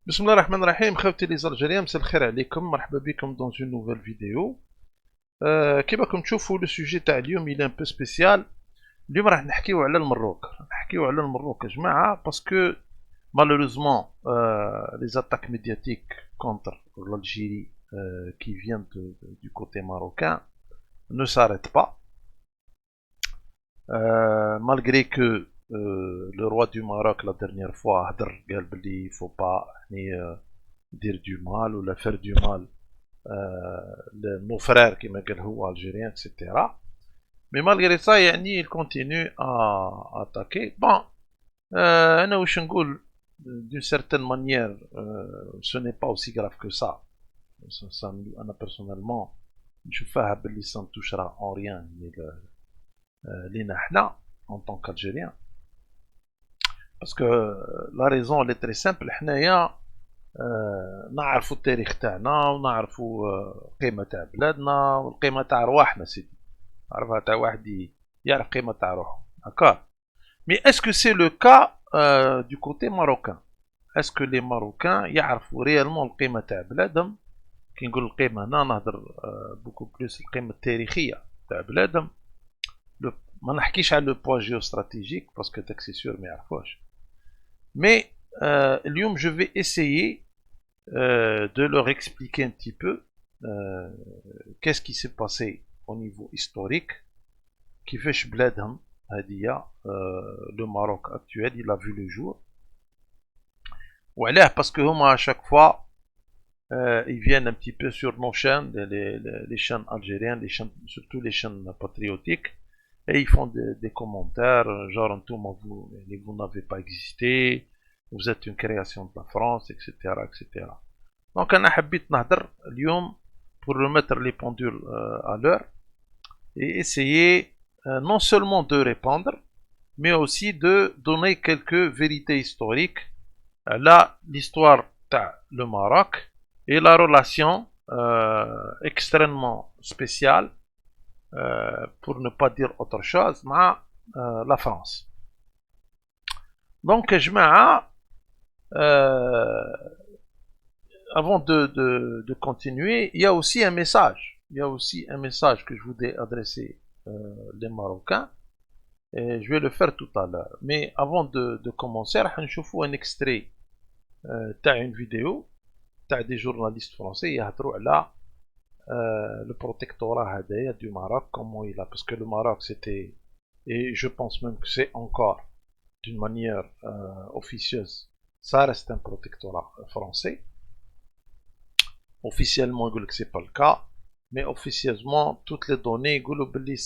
بسم الله الرحمن الرحيم خوتي لي زالجيريان، مساء الخير عليكم، مرحبا بكم دون اون نوفيل فيديو. كيما راكم تشوفوا لو سوجي تاع اليوم إلي ان بو سبيسيال. اليوم راح نحكيو على المروك، نحكيو على المروك يا جماعه باسكو malheureusement les attaques médiatiques contre l'Algérie qui viennent du côté marocain ne s'arrêtent pas. Malgré que le roi du Maroc la dernière fois هدر قال بلي faut pas يعني dire du mal ou faire du mal nos frères qui m'ont algériens, etc. Mais malgré ça, يعني, il continue à attaquer. Bon, أنا واش نقول d'une certaine manière, ce n'est pas aussi grave que ça. أنا personnellement نشوفها باللي ça ne touchera en rien لينا حنا en tant qu'Algériens. Parce que la raison elle est très simple. حنايا نعرفوا التاريخ تاعنا ونعرفوا القيمه تاع بلادنا والقيمه تاع رواحنا سيدي. عرفها تاع واحد يعرف قيمه تاع روحه. D'accord. Mais est-ce que c'est le cas du côté marocain? Est-ce que les Marocains يعرفوا réellement القيمه تاع بلادهم؟ كي نقول القيمه هنا نهضر بوكو بلوس القيمه التاريخيه تاع بلادهم. ما نحكيش على لو بوا جيو استراتيجيك باسكو داك سي سور ما يعرفوش. مي اليوم جو في اسيي de leur expliquer un petit peu qu'est-ce qui s'est passé au niveau historique qui fait بلادهم هذه le Maroc actuel il a vu le jour. وعلاه parce que هما à chaque fois ils viennent un petit peu sur nos chaînes, les chaînes algériennes, les chaînes, surtout les chaînes patriotiques, et ils font des commentaires genre vous n'avez pas existé, vous êtes une création de la France, etc., etc. Donc أنا حبيت نهضر اليوم pour remettre les pendules à l'heure et essayer non seulement de répondre mais aussi de donner quelques vérités historiques à l'histoire de le Maroc et la relation extrêmement spéciale pour ne pas dire autre chose مع la France. Donc جماعة avant de continuer, il y a aussi un message. Il y a aussi un message que je voudrais adresser les Marocains. Et je vais le faire tout à l'heure. Mais avant de commencer, je vais un extrait d'une vidéo des journalistes français. Il y a le protectorat du Maroc, comment il a. Parce que le Maroc, c'était, et je pense même que c'est encore, d'une manière officieuse, ça reste un protectorat français. Officiellement, ce n'est pas le cas, mais officieusement, toutes les données,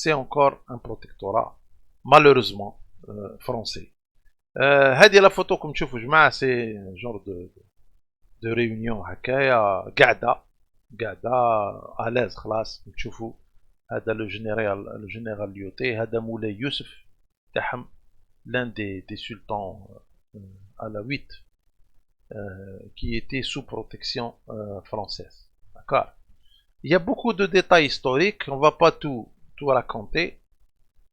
c'est encore un protectorat, malheureusement, français. هذه la photo comme تشوفوا جماعة, c'est un genre de réunion هكايا قاعدة à l'aise خلاص. تشوفوا هذا le général Lyoté, هذا مولاي يوسف تاعهم, l'un des sultans à la 8 qui était sous protection française. D'accord. Il y a beaucoup de détails historiques, on ne va pas tout raconter.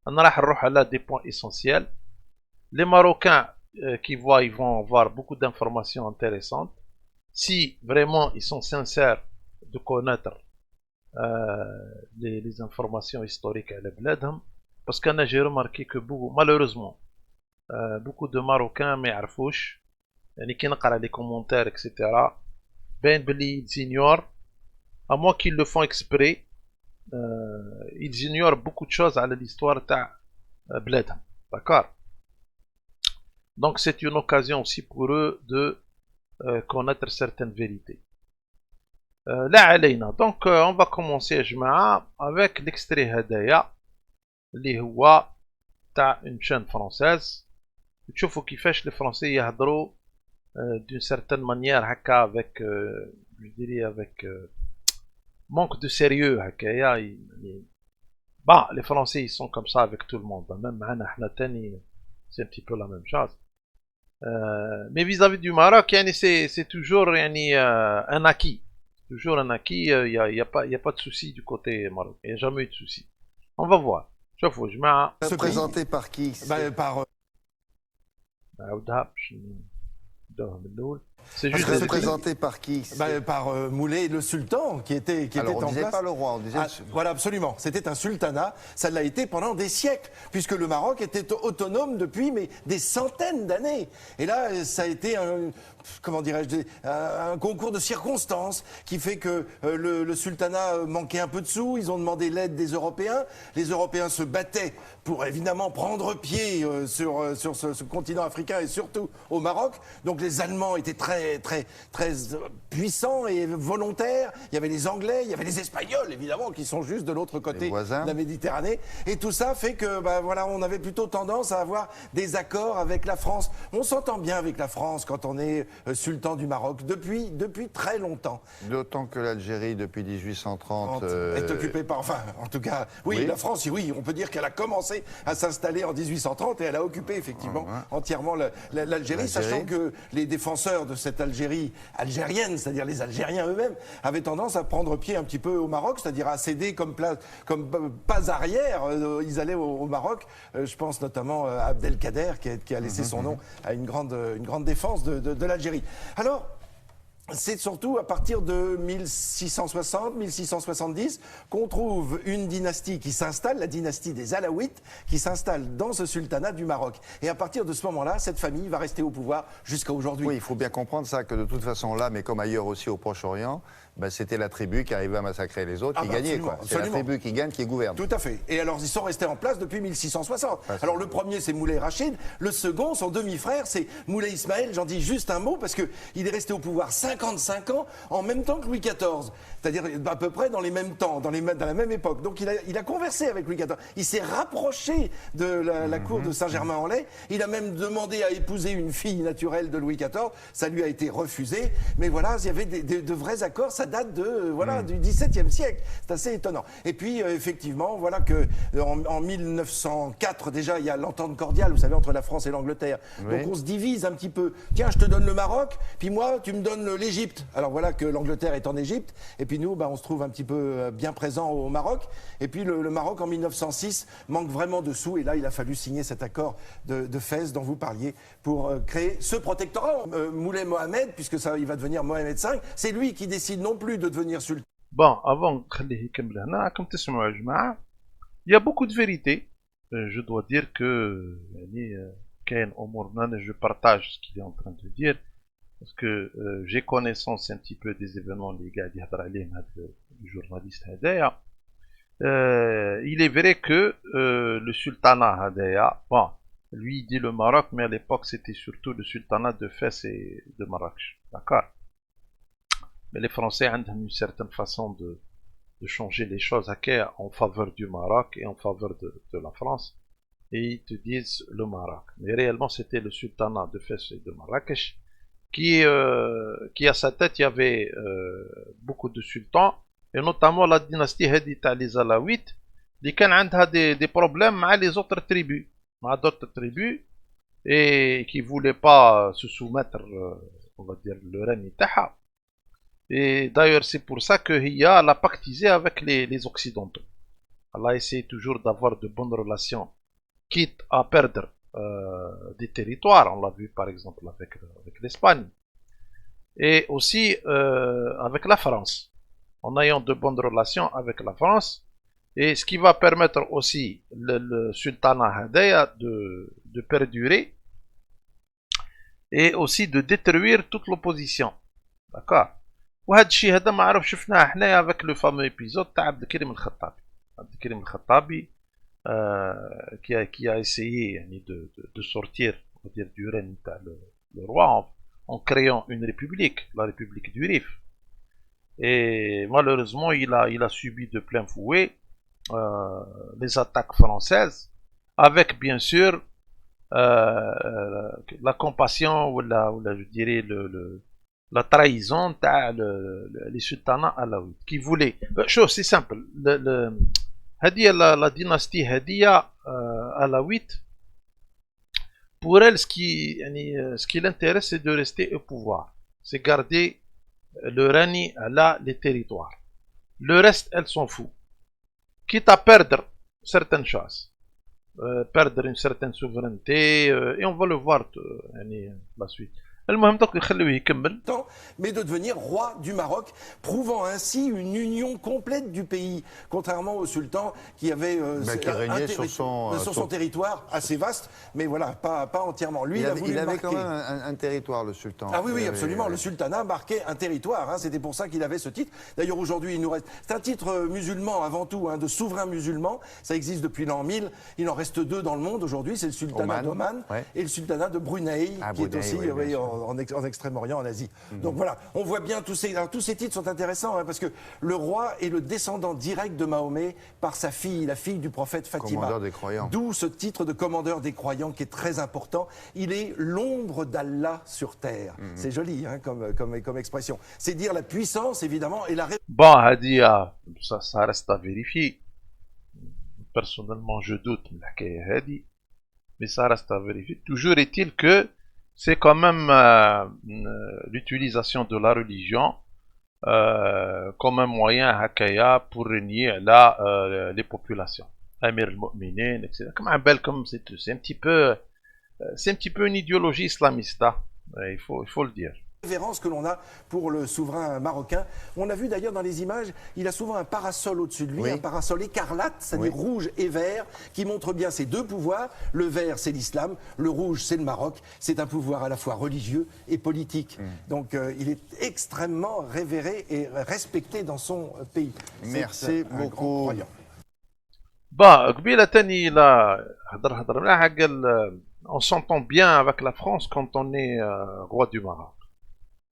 On va des points essentiels. Les Marocains qui voient, ils vont avoir beaucoup d'informations intéressantes. Si vraiment ils sont sincères de connaître les informations historiques à l'Ebledham, parce que j'ai remarqué que malheureusement, beaucoup de Marocains ne savent يعني كي نقرا les commentaires etc باين بلي ils ignorent, à moins qu'ils le font exprès, ils ignorent beaucoup de choses على l'histoire تاع بلادهم. D'accord. Donc c'est une occasion aussi pour eux de connaître certaines vérités. لا علينا. Donc on va commencer يا جماعة avec l'extrait هدايا اللي هو تاع une chaîne française. تشوفوا كيفاش les Français يهضروا d'une certaine manière avec je dirais avec manque de sérieux. Bah, les Français ils sont comme ça avec tout le monde, même c'est un petit peu la même chose. Mais vis-à-vis du Maroc, c'est toujours un acquis, toujours un acquis. Il y a pas de souci du côté marocain, il n'y a jamais eu de souci. On va voir. Se présenter par qui? Par C'est juste présenté par qui? Par Moulay le sultan qui était Alors, en place. on disait pas le roi, on disait... Voilà, absolument. C'était un sultanat. Ça l'a été pendant des siècles, puisque le Maroc était autonome depuis des centaines d'années. Et là, ça a été comment dirais-je, un concours de circonstances qui fait que le sultanat manquait un peu de sous. Ils ont demandé l'aide des Européens. Les Européens se battaient pour évidemment prendre pied sur ce continent africain et surtout au Maroc. Donc les Allemands étaient très puissants et volontaires. Il y avait les Anglais, il y avait les Espagnols évidemment qui sont juste de l'autre côté de la Méditerranée. Et tout ça fait que voilà, on avait plutôt tendance à avoir des accords avec la France. On s'entend bien avec la France quand on est sultan du Maroc depuis très longtemps. D'autant que l'Algérie depuis 1830 est occupée par, enfin en tout cas, oui, la France, oui, on peut dire qu'elle a commencé à s'installer en 1830 et elle a occupé effectivement entièrement l'Algérie, sachant que les défenseurs de cette Algérie algérienne, c'est-à-dire les Algériens eux-mêmes, avaient tendance à prendre pied un petit peu au Maroc, c'est-à-dire à céder comme pas arrière. Ils allaient au Maroc. Je pense notamment à Abdelkader qui a laissé son nom à une grande défense de l'Algérie. Alors, c'est surtout à partir de 1660, 1670 qu'on trouve une dynastie qui s'installe, la dynastie des Alaouites, qui s'installe dans ce sultanat du Maroc. Et à partir de ce moment-là, cette famille va rester au pouvoir jusqu'à aujourd'hui. Oui, il faut bien comprendre ça, que de toute façon là, mais comme ailleurs aussi au Proche-Orient, c'était la tribu qui arrivait à massacrer les autres qui gagnait. C'est la tribu qui gagne qui gouverne. Tout à fait. Et alors, ils sont restés en place depuis 1660. Alors, le premier, c'est Moulay Rachid. Le second, son demi-frère, c'est Moulay Ismaël. J'en dis juste un mot parce qu'il est resté au pouvoir 55 ans en même temps que Louis XIV. C'est-à-dire à peu près dans les mêmes temps, dans la même époque. Donc, il a conversé avec Louis XIV. Il s'est rapproché de la cour de Saint-Germain-en-Laye. Il a même demandé à épouser une fille naturelle de Louis XIV. Ça lui a été refusé. Mais voilà, il y avait de vrais accords. Ça date du XVIIe siècle. C'est assez étonnant. Et puis, effectivement, voilà que en 1904, déjà, il y a l'entente cordiale, vous savez, entre la France et l'Angleterre. Donc, on se divise un petit peu. Tiens, je te donne le Maroc, puis moi, tu me donnes l'Égypte. Alors, voilà que l'Angleterre est en Égypte. Et puis, nous, on se trouve un petit peu bien présents au Maroc. Et puis, le Maroc, en 1906, manque vraiment de sous. Et là, il a fallu signer cet accord de Fès dont vous parliez pour créer ce protectorat. Moulay Mohamed, puisque ça, il va devenir Mohamed V, c'est lui qui décide non plus de devenir sultan. Bon, avant نخليه يكمل هنا كم تسمعوا يا جماعة. Il y a beaucoup de vérité. Je dois dire que يعني كاين أمور je partage ce qu'il est en train de dire parce que j'ai connaissance un petit peu des événements اللي قاعد يهضر عليهم هذا الجورناليست هذايا. Il est vrai que le sultanat هذايا, bon, lui il dit le Maroc, mais à l'époque c'était surtout le sultanat de Fès et de Marrakech, d'accord. Mais les Français ont une certaine façon de changer les choses en faveur du Maroc et en faveur de la France. Et ils te disent le Maroc. Mais réellement, c'était le sultanat de Fès et de Marrakech qui à sa tête, il y avait beaucoup de sultans, et notamment la dynastie Hadita les Alaouites, qui avait des problèmes avec les autres tribus, et qui ne voulaient pas se soumettre, on va dire, le règne taha. Et d'ailleurs, c'est pour ça qu'elle a pactisé avec les Occidentaux. Elle a essayé toujours d'avoir de bonnes relations, quitte à perdre des territoires. On l'a vu par exemple avec l'Espagne. Et aussi avec la France. En ayant de bonnes relations avec la France. Et ce qui va permettre aussi le sultanat Hadaya de perdurer. Et aussi de détruire toute l'opposition. D'accord. وهذا الشيء هذا ما عرف شفناه حنايا avec le fameux épisode تاع عبد الكريم الخطابي. عبد الكريم الخطابي qui a essayé يعني de sortir, on va dire, du règne تاع le roi en créant une république, la république du Rif. Et malheureusement, il a subi de plein fouet les attaques françaises, avec bien sûr la compassion ou je dirais la trahison les sultanats alaouites qui voulaient. Chose, c'est simple. La dynastie Hadia alaouite, pour elle, ce qui l'intéresse, c'est de rester au pouvoir. C'est garder le règne là, les territoires. Le reste, elle s'en fout. Quitte à perdre certaines choses. Perdre une certaine souveraineté, et on va le voir la suite. المهم دوك يخلوه يكمل. Mais de devenir roi du Maroc, prouvant ainsi une union complète du pays, contrairement au sultan qui avait qui régnait sur son territoire assez vaste, mais voilà, pas entièrement. Lui, il avait quand même un territoire, le sultan. Ah oui, oui, absolument. Le sultanat marquait un territoire. Hein, c'était pour ça qu'il avait ce titre. D'ailleurs, aujourd'hui, il nous reste. C'est un titre musulman avant tout, hein, de souverain musulman. Ça existe depuis l'an 1000. Il en reste deux dans le monde aujourd'hui. C'est le sultanat d'Oman et le sultanat de Brunei, qui est aussi en Extrême-Orient, en Asie. Donc voilà, on voit bien tous ces titres sont intéressants, hein, parce que le roi est le descendant direct de Mahomet par sa fille, la fille du prophète Fatima. Commandeur des croyants. D'où ce titre de commandeur des croyants qui est très important. Il est l'ombre d'Allah sur terre. C'est joli, hein, comme expression. C'est dire la puissance, évidemment, et la... Bon, Hadia, ça reste à vérifier. Personnellement, je doute de la Hadi, mais ça reste à vérifier. Toujours est-il que c'est quand même l'utilisation de la religion comme un moyen hakaya pour régner là les populations. Amir al-Mu'minin, etc. Comme c'est un petit peu une idéologie islamiste, hein. Il faut le dire. Révérence que l'on a pour le souverain marocain. On a vu d'ailleurs dans les images, il a souvent un parasol au-dessus de lui, un parasol écarlate, c'est-à-dire rouge et vert, qui montre bien ces deux pouvoirs. Le vert, c'est l'islam, le rouge, c'est le Maroc. C'est un pouvoir à la fois religieux et politique. Donc il est extrêmement révéré et respecté dans son pays. Merci beaucoup. Bah, on s'entend bien avec la France quand on est roi du Maroc.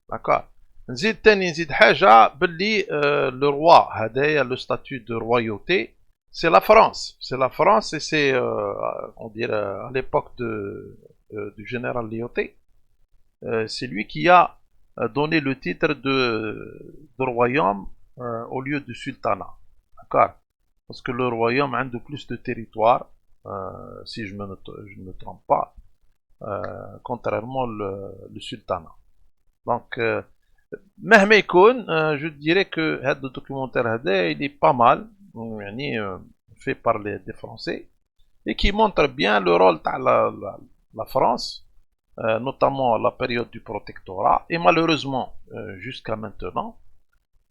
D'accord. نزيد تاني نزيد حاجة باللي le roi هدايا le statut de royauté c'est la France. C'est la France et c'est on dirait à l'époque du général Lyautey, c'est lui qui a donné le titre de royaume au lieu du sultanat. D'accord. Parce que le royaume a de plus de territoire, si je ne me trompe pas, contrairement le sultanat. Donc, مهما يكون, je dirais que le documentaire il est pas mal, fait par des Français, et qui montre bien le rôle de la France, notamment la période du protectorat, et malheureusement, jusqu'à maintenant,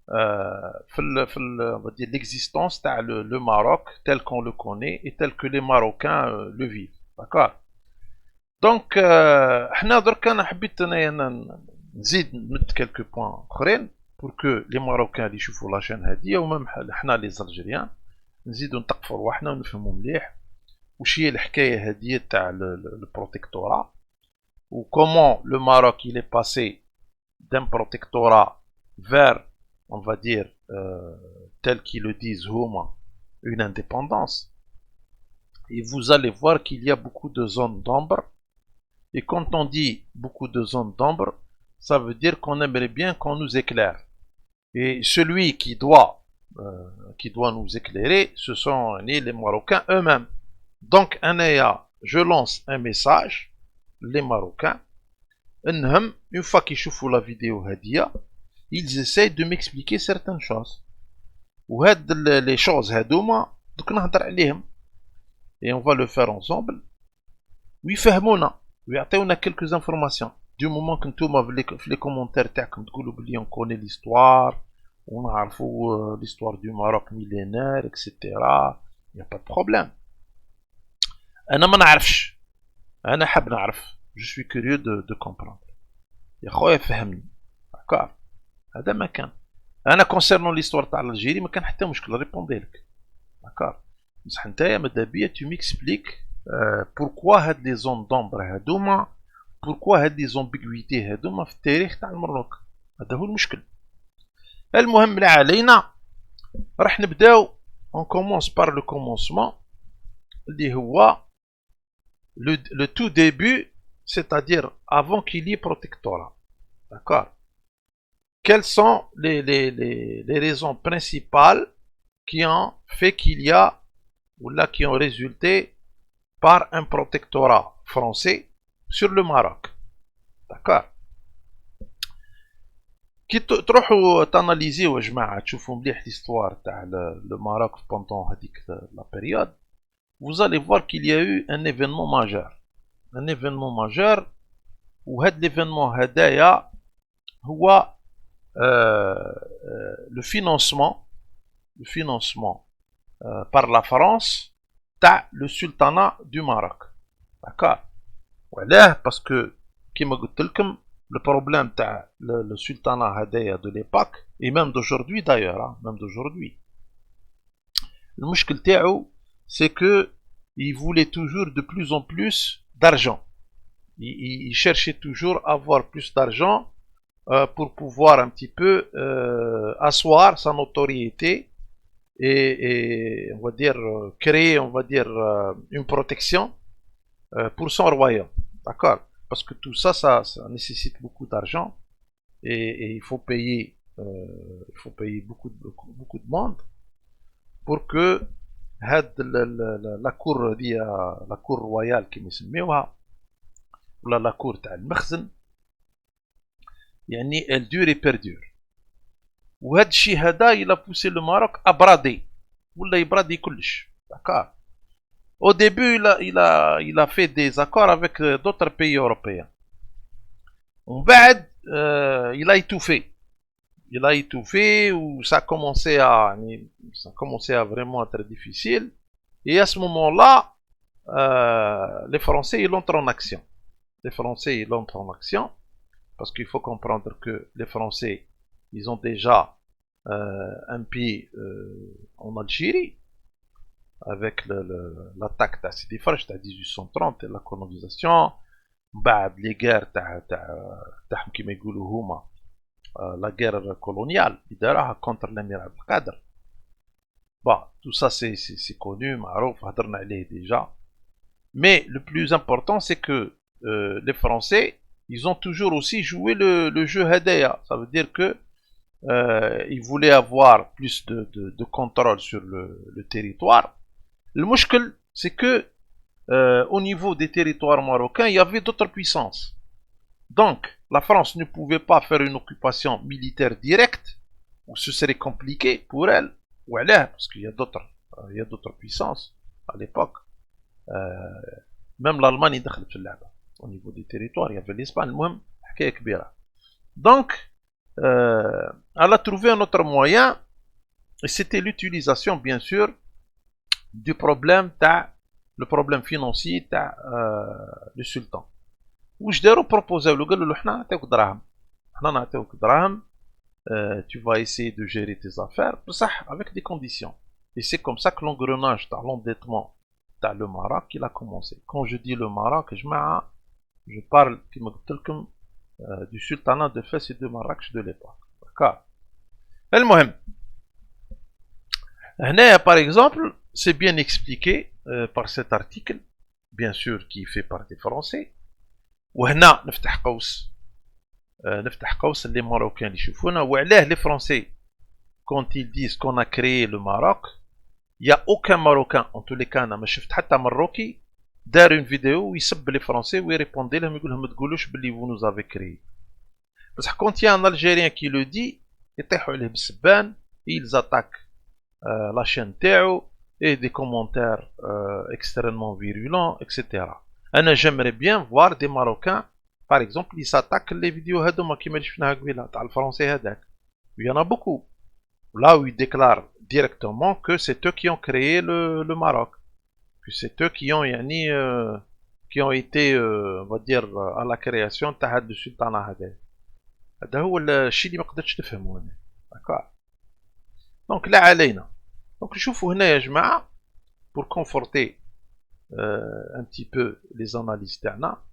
on va dire l'existence le Maroc tel qu'on le connaît et tel que les Marocains le vivent. D'accord. Donc, حنا درك انا حبيت نزيد نمد quelques points اخرين pour que les Marocains اللي يشوفوا لاشين هادية ومام حنا لي زالجيريان نزيدو نتقفوا رواحنا ونفهموا مليح وش هي الحكاية هادية تاع البروتكتورات و comment le Maroc il est passé d'un protectorat vers, on va dire, tel qu'ils le disent huma, une indépendance. Et vous allez voir qu'il y a beaucoup de zones d'ombre. Et quand on dit beaucoup de zones d'ombre, ça veut dire qu'on aimerait bien qu'on nous éclaire. Et celui qui doit nous éclairer, ce sont les Marocains eux-mêmes. Donc, je lance un message, les Marocains, une fois qu'ils chauffent la vidéo hadia, ils essayent de m'expliquer certaines choses. وهاد les choses هادوما دوك نهضر عليهم. Et on va le faire ensemble. ويفهمونا ويعطيونا quelques informations. Du moment que نتوما في les commentaires تاعكم تقولوا بلي on connaît l'histoire, ونعرفوا l'histoire du Maroc millénaire, etc. Il n'y a pas de problème. أنا ما نعرفش. أنا حاب نعرف. Je suis curieux de comprendre. يا خويا فهمني. D'accord. هذا ما كان. أنا concernant l'histoire تاع الجيري ما كان حتى مشكل ريبوندي لك. D'accord. بصح نتايا مادابيا tu m'expliques pourquoi هاد لي زون دومبر هادوما pourquoi هاد لي زومبيغويتي هادوما في التاريخ تاع المروك. هذا هو المشكل. المهم لا علينا راح نبداو on commence par le commencement اللي هو le tout début, c'est-à-dire avant qu'il y ait protectorat. D'accord. Quelles sont les raisons principales qui ont fait qu'il y a, ou là qui ont résulté par un protectorat français sur le Maroc. D'accord. كي تروحوا تاناليزيو يا جماعة تشوفوا مليح l'histoire تاع le Maroc pendant هذيك la période, vous allez voir qu'il y a eu un événement majeur. Un événement majeur وهذا l'événement هدايا هو le financement par la France تاع le sultanat du Maroc. D'accord. وعلاه parce que كيما قلت لكم le problème تاع le sultanat هدايا de l'époque et même d'aujourd'hui d'ailleurs, même d'aujourd'hui. المشكل تاعو c'est que il voulait toujours de plus en plus d'argent. Il cherchait toujours à avoir plus d'argent pour pouvoir un petit peu asseoir sa notoriété et on va dire créer, on va dire une protection pour son royaume. D'accord? Parce que tout ça, ça nécessite beaucoup d'argent et il faut payer beaucoup de monde pour que la cour royale qui نسميوها ولا la cour تاع المخزن يعني elle dure et perdure. وهذا الشيء هذا il a poussé le Maroc à brader ولا يبرادي كلش. D'accord. Au début il a fait des accords avec d'autres pays européens. ومن بعد il a étouffé. Il a étouffé ou ça commençait à vraiment être difficile. Et à ce moment-là, les Français ils entrent en action. Les Français ils entrent en action parce qu'il faut comprendre que les Français ils ont déjà un pied en Algérie avec l'attaque de Sidi Farj de 1830 et la colonisation. بعد les guerres تاعهم كيما يقولوا هما la guerre coloniale contre l'Amir Abdelkader. Bon, tout ça c'est connu, معروف, هضرنا عليه déjà. Mais le plus important c'est que les Français ils ont toujours aussi joué le jeu Hadaya. Ça veut dire que ils voulaient avoir plus de contrôle sur le territoire. Le mushkil c'est que au niveau des territoires marocains il y avait d'autres puissances. Donc, la France ne pouvait pas faire une occupation militaire directe, ou ce serait compliqué pour elle, ou elle est, parce qu'il y a d'autres puissances à l'époque. Même l'Allemagne est au niveau des territoires, il y avait l'Espagne, donc, elle a trouvé un autre moyen, et c'était l'utilisation, bien sûr, du problème, le problème financier, du sultan. واش داروا بروبوزاو له قالوا له حنا نعطيوك دراهم tu vas essayer de gérer tes affaires بصح avec des conditions et c'est comme ça que l'engrenage تاع l'endettement تاع le Maroc il a commencé. Quand je dis le Maroc جماعة je parle كما قلت لكم du sultanat de Fès et de Marrakech de l'époque. D'accord. المهم هنايا par exemple c'est bien expliqué par cet article bien sûr qui est fait par des Français. وهنا نفتح قوس les Marocains اللي يشوفونا وعلاه les Français quand ils disent qu'on a créé le Maroc il y a aucun Marocain en tous les cas انا ما شفت حتى مروكي دار une vidéo ويسب les Français ويريبوندي لهم يقول لهم ما تقولوش باللي vous nous avez créé. بصح quand il y a un Algérien qui le dit يطيحوا عليه بالسبان ils attaquent la chaîne تاعو et des commentaires extrêmement virulents etc. J'aimerais bien voir des Marocains, par exemple, ils s'attaquent les vidéos هذوما كيما اللي شفناها قبيله تاع الفرنسي هذاك. Il y en a beaucoup. Là où ils déclarent directement que c'est eux qui ont créé le Maroc, que c'est eux qui ont été, on va dire, à la création تاع هذا السلطنة هذا. هذا هو الشيء اللي ما قدرتش تفهمه أنا. D'accord. Donc لا علينا. Donc شوفوا هنا يا جماعة pour conforter un petit peu les analyses تاعنا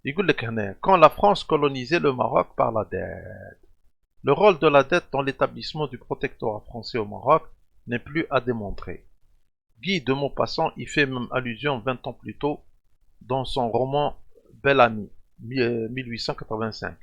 يقول لك هنا quand la France colonisait le Maroc par la dette. Le rôle de la dette dans l'établissement du protectorat français au Maroc n'est plus à démontrer. Guy de Maupassant y fait même allusion 20 ans plus tôt dans son roman Bel Ami 1885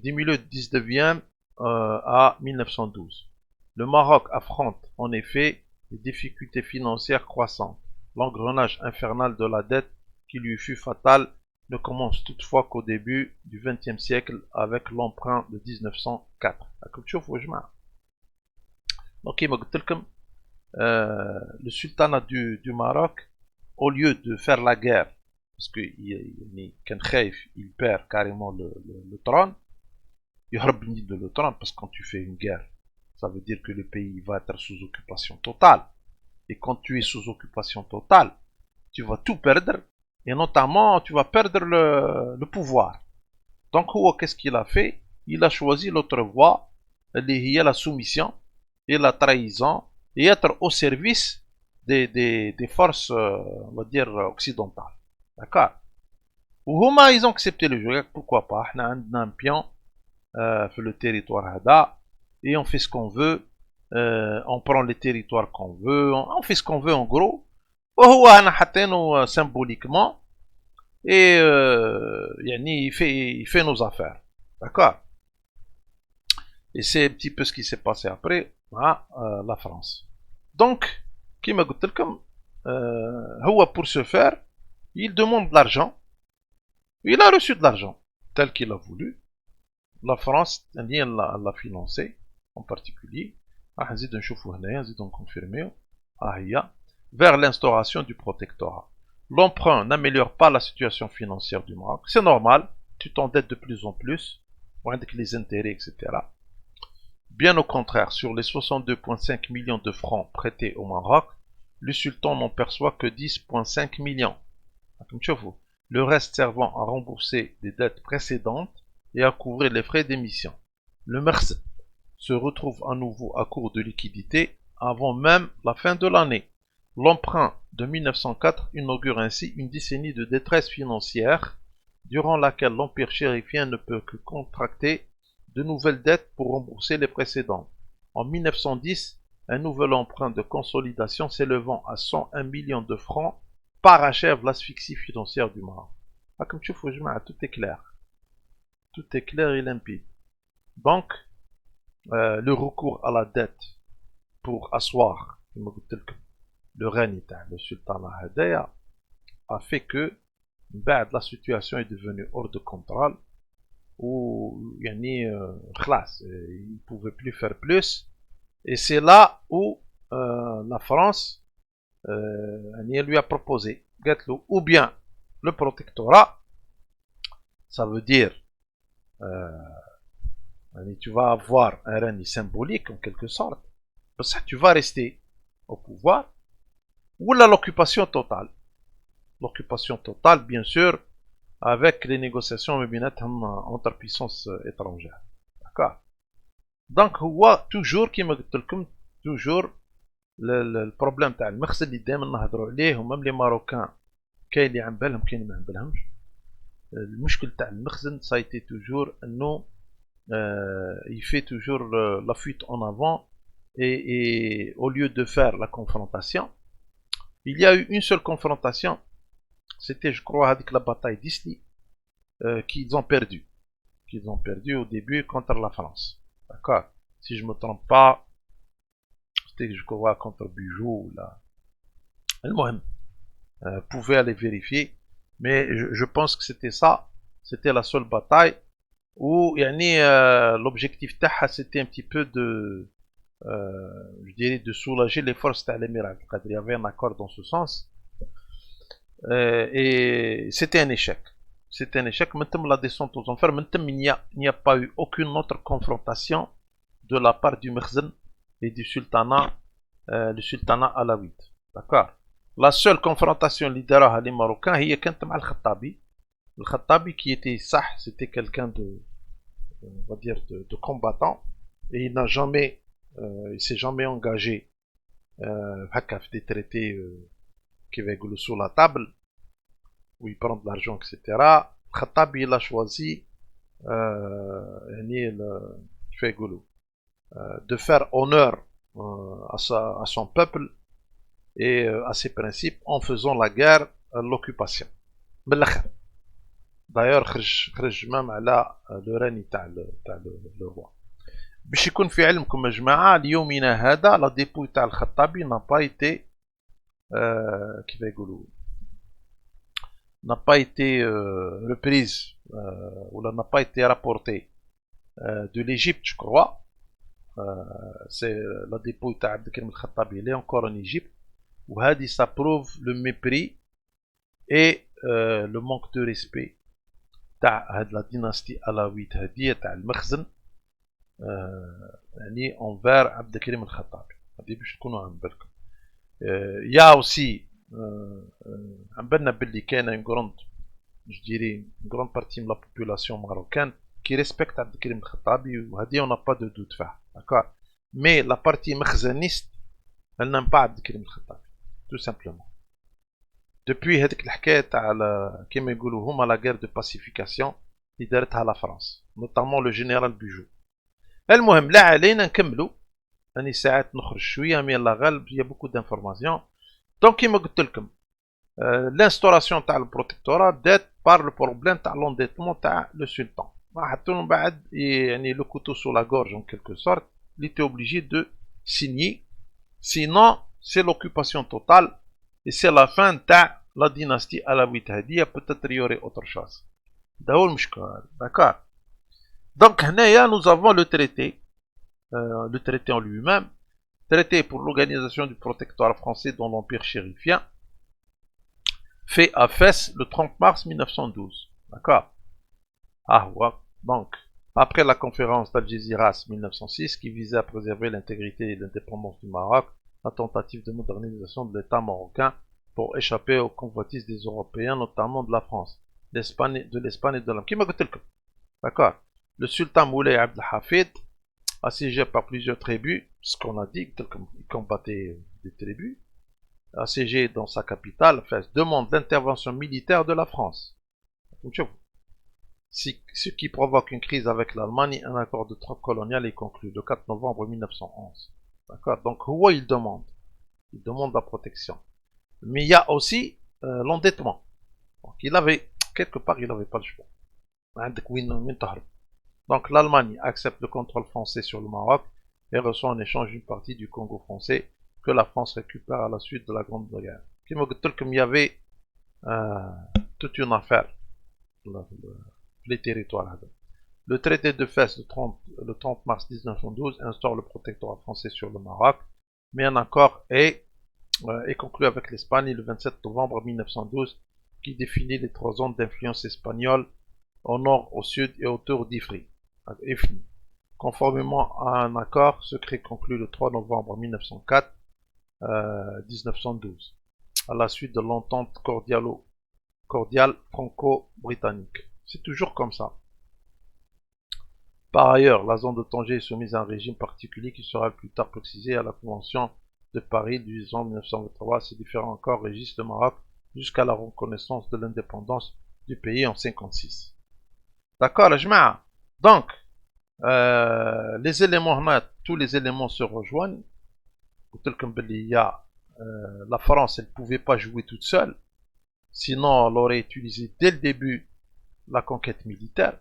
du milieu du 19e à 1912. Le Maroc affronte en effet des difficultés financières croissantes. L'engrenage infernal de la dette qui lui fut fatal ne commence toutefois qu'au début du XXe siècle avec l'emprunt de 1904. Donc, le sultanat du Maroc, au lieu de faire la guerre parce que كان خايف il perd carrément le trône يهرب de le trône parce que quand tu fais une guerre ça veut dire que le pays va être sous occupation totale et quand tu es sous occupation totale tu vas tout perdre et notamment tu vas perdre le pouvoir. Donc qu'est-ce qu'il a fait? Il a choisi l'autre voie, il y a la soumission et la trahison et être au service des forces, on va dire, occidentales. D'accord? وهما ils ont accepté le jeu. Pourquoi pas? On a un pion sur le territoire Hada et on fait ce qu'on veut. On prend les territoires qu'on veut. On fait ce qu'on veut en gros. وهو أنا حاطينه symboliquement et il fait nos affaires. D'accord? Et c'est un petit peu ce qui s'est passé après à la France. Donc, كما قلت لكم, pour ce faire, il demande de l'argent. Il a reçu de l'argent tel qu'il a voulu. La France, elle l'a financé en particulier. نزيد نشوفوا هنايا, نزيد نكونفيرميو. هي vers l'instauration du protectorat. L'emprunt n'améliore pas la situation financière du Maroc. C'est normal, tu t'endettes de plus en plus, avec les intérêts, etc. Bien au contraire, sur les 62,5 millions de francs prêtés au Maroc, le sultan n'en perçoit que 10,5 millions. Le reste servant à rembourser des dettes précédentes et à couvrir les frais d'émission. Le MERS se retrouve à nouveau à court de liquidité avant même la fin de l'année. L'emprunt de 1904 inaugure ainsi une décennie de détresse financière durant laquelle l'empire chérifien ne peut que contracter de nouvelles dettes pour rembourser les précédentes. En 1910, un nouvel emprunt de consolidation s'élevant à 101 millions de francs parachève l'asphyxie financière du Maroc. Comme tu vois, tout est clair. Tout est clair et limpide. Donc, le recours à la dette pour asseoir le règne le sultanat Hadaya a fait que la situation est devenue hors de contrôle où il ne pouvait plus faire plus et c'est là où la France lui a proposé ou bien le protectorat, ça veut dire tu vas avoir un règne symbolique en quelque sorte, parce que tu vas rester au pouvoir, ou l'occupation totale. L'occupation totale, bien sûr, avec les négociations entre puissances étrangères. D'accord? Donc, toujours, qui me dit toujours, le problème تاع المخزن اللي دائما نهضروا عليه ومام لي ماروكان كاين اللي عم بالهم كاين اللي ما عم بالهمش. المشكل تاع المخزن ça a été toujours انه il fait toujours la fuite en avant et au lieu de faire la confrontation, il y a eu une seule confrontation, c'était je crois avec la bataille d'Isly qu'ils ont perdu au début contre la France. D'accord? Si je ne me trompe pas, c'était je crois contre Bugeaud là. المهم, pouvez aller vérifier, mais je pense que c'était ça, c'était la seule bataille où l'objectif تاعها c'était un petit peu de je dirais de soulager les forces de l'amiral. Il y avait un accord dans ce sens et c'était un échec. C'était un échec. Maintenant la descente aux enfers, maintenant il n'y a pas eu aucune autre confrontation de la part du Mekhzen et du sultanat alawite. D'accord? La seule confrontation lideraha les Marocains هي كانت مع الخطابي. Le Khattabi qui était c'était quelqu'un de, on va dire, de combattant, et il s'est jamais engagé des traités qui veulent sur la table, où il prend de l'argent, etc. Khattabi il a choisi de faire honneur à son peuple et à ses principes en faisant la guerre à l'occupation. D'ailleurs, خرج même على le règne تاع le roi. باش يكون في علمكم يا جماعة ليومنا هذا لا ديبو تاع الخطابي n'a pas été كيف يقولوا n'a pas été reprise ou n'a pas été rapportée de l'Égypte, je crois. C'est la dépôt تاع عبد الكريم الخطابي, il est encore en Égypte. وهذه ça prouve le mépris et le manque de respect تاع هاد لا ديناستي الاويت هادية تاع المخزن يعني انفير عبد الكريم الخطابي. هادي باش تكونوا عن بالكم. يا اوسي عم بالنا باللي كاينه اون كروند جو ديري اون كروند بارتي من لا بوبولاسيون ماروكان كي ريسبكت عبد الكريم الخطابي وهادي اون با دو دوت فيها داكور. مي لا بارتي مخزنيست elle n'aime pas عبد الكريم الخطابي tout simplement. Depuis هذيك الحكايه تاع كيما يقولوا هما لا غير دو باسيفيكاسيون اللي دارتها لا فرنسا نوطامون لو جينيرال بيجو. المهم لا علينا نكملوا. راني ساعات نخرج شويه مي الله غالب يا بوكو دانفورماسيون. دونك كيما قلت لكم l'instauration تاع البروتكتورات بدات بار لو بروبليم تاع لونديتمون تاع لو سلطان. حتى من بعد يعني لو كوتو سو لا غورج en quelque sorte il était obligé de signer sinon c'est l'occupation totale et c'est la fin تاع la dynastie alawite هادية. peut-être y aurait autre chose. ده هو المشكل. d'accord. donc هنايا nous avons le traité en lui-même, traité pour l'organisation du protectorat français dans l'empire chérifien, fait à Fès le 30 mars 1912. D'accord. Ah ouais. Donc, après la conférence d'Algésiras 1906 qui visait à préserver l'intégrité et l'indépendance du Maroc, la tentative de modernisation de l'État marocain pour échapper aux convoitises des Européens, notamment de la France, de l'Espagne et de l'Empire. D'accord. Le sultan Moulay Abd al-Hafid, assiégé par plusieurs tribus, ce qu'on a dit, il combattait des tribus, assiégé dans sa capitale, Fès, demande l'intervention militaire de la France. Ce qui provoque une crise avec l'Allemagne, un accord de trêve coloniale est conclu le 4 novembre 1911. D'accord. Donc, il demande la protection. Mais il y a aussi l'endettement. Donc, quelque part, il n'avait pas le choix. Donc, l'Allemagne accepte le contrôle français sur le Maroc et reçoit en échange une partie du Congo français que la France récupère à la suite de la Grande Guerre. Comme il y avait toute une affaire, les territoires. Le traité de Fès le 30 mars 1912 instaure le protectorat français sur le Maroc, mais un accord est conclu avec l'Espagne le 27 novembre 1912 qui définit les 3 zones d'influence espagnole au nord, au sud et autour d'Ifni. Conformément à un accord secret conclu le 3 novembre 1912, à la suite de l'entente cordiale franco-britannique. C'est toujours comme ça. Par ailleurs, la zone de Tanger est soumise à un régime particulier qui sera plus tard précisé à la Convention de Paris du 10 ans 1923. Ces différents accords régissent le Maroc jusqu'à la reconnaissance de l'indépendance du pays en 1956. D'accord, Jma'a. Donc, les éléments, tous les éléments se rejoignent. La France, elle ne pouvait pas jouer toute seule. Sinon, elle aurait utilisé dès le début la conquête militaire.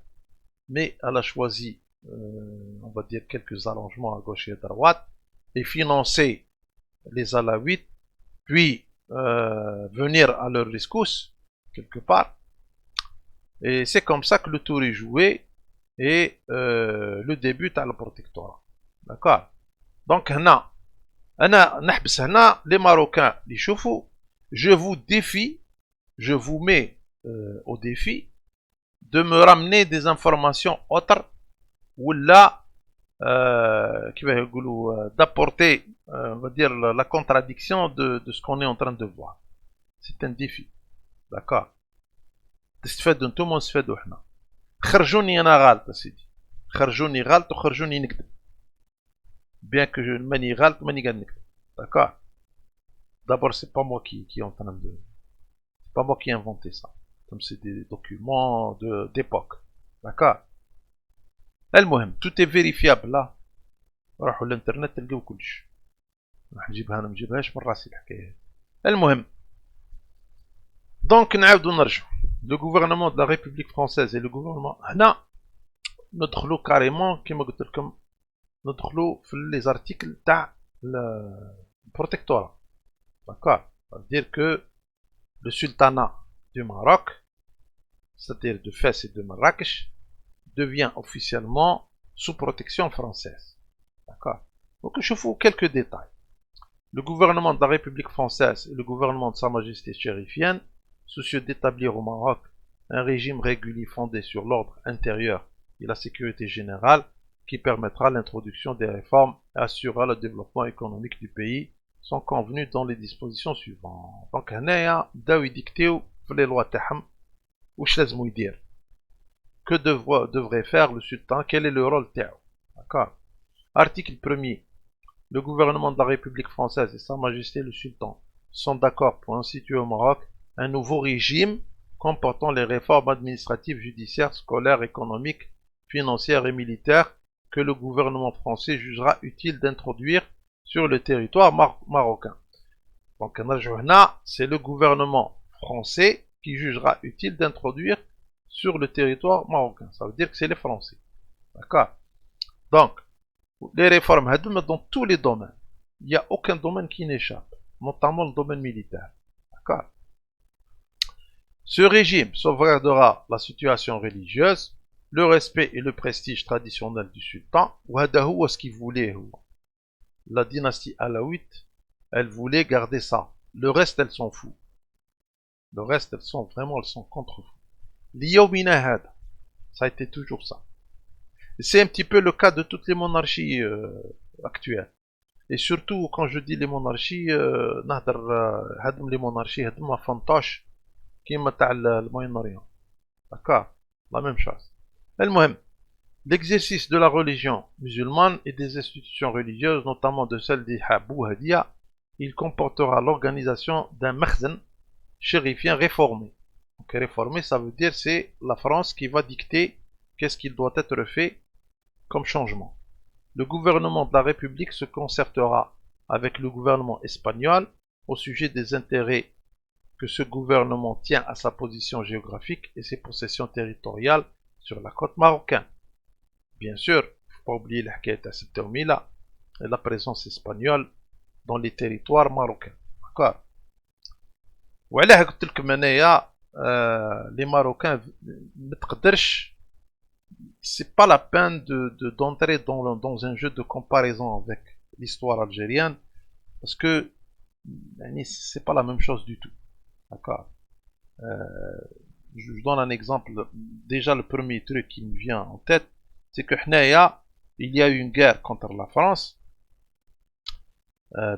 Mais elle a choisi, on va dire, quelques arrangements à gauche et à droite et financer les Alaouites, puis venir à leur rescousse, quelque part. Et c'est comme ça que le tour est joué et le début à la protectorat. D'accord. Donc, les Marocains, les choufous, je vous défie, je vous mets au défi de me ramener des informations autres ou là d'apporter on va dire la contradiction de ce qu'on est en train de voir. C'est un défi. D'accord. تستفاد انتم ونستفادوا احنا. خرجوني انا غلط سيدي. خرجوني غلط وخرجوني نكذب. Bien que je ماني غلط ماني قاعد نكذب. D'accord. D'abord c'est pas moi qui est en train de. C'est pas moi qui ai inventé ça. Comme c'est des documents d'époque. D'accord. المهم tout est vérifiable là. روحوا الانترنت تلقاو كلش. راح نجيبها انا نجيبهاش من راسي الحكايه. المهم. Donc نعاودو نرجعو. Le gouvernement de la République française et le gouvernement هنا ندخلو carrément كما قلت لكم ندخلو في les articles تاع le protectorat. D'accord. Ça veut dire que le sultanat du Maroc, c'est-à-dire de Fès et de Marrakech, devient officiellement sous protection française. D'accord. Donc je vous quelques détails. Le gouvernement de la République française et le gouvernement de Sa Majesté chérifienne soucieux d'établir au Maroc un régime régulier fondé sur l'ordre intérieur et la sécurité générale qui permettra l'introduction des réformes et assurera le développement économique du pays sont convenus dans les dispositions suivantes. Donc, هنايا بداو يديكتيو في les lois تاعهم واش لازمو يدير. Que devrait faire le sultan? Quel est le rôle تاعو? D'accord. Article 1er. Le gouvernement de la République française et Sa Majesté le Sultan sont d'accord pour instituer au Maroc un nouveau régime comportant les réformes administratives, judiciaires, scolaires, économiques, financières et militaires que le gouvernement français jugera utile d'introduire sur le territoire marocain. Donc, c'est le gouvernement français qui jugera utile d'introduire sur le territoire marocain. Ça veut dire que c'est les Français. D'accord? Donc, les réformes dans tous les domaines. Il n'y a aucun domaine qui n'échappe, notamment le domaine militaire. D'accord? Ce régime sauvegardera la situation religieuse, le respect et le prestige traditionnel du sultan. Ou ce qu'il voulait. La dynastie alaouite, elle voulait garder ça. Le reste, elles s'en fout. Le reste, elles sont contre fous. L'Iyomina Hada, ça a été toujours ça. C'est un petit peu le cas de toutes les monarchies actuelles. Et surtout, quand je dis les monarchies, les monarchies, ma fantoche, qui est le Moyen-Orient. D'accord? La même chose. L'exercice de la religion musulmane et des institutions religieuses, notamment de celle des Habouhadia, il comportera l'organisation d'un makhzen chérifien réformé. Donc réformé, ça veut dire c'est la France qui va dicter qu'est-ce qu'il doit être fait comme changement. Le gouvernement de la République se concertera avec le gouvernement espagnol au sujet des intérêts que ce gouvernement tient à sa position géographique et ses possessions territoriales sur la côte marocaine. Bien sûr, il ne faut pas oublier la présence espagnole dans les territoires marocains. D'accord? وعلاه قلت لكم انايا les Marocains ما تقدرش. C'est pas la peine d'entrer dans un jeu de comparaison avec l'histoire algérienne parce que c'est pas la même chose du tout. D'accord? Je donne un exemple. Déjà, le premier truc qui me vient en tête, c'est que il y a eu une guerre contre la France.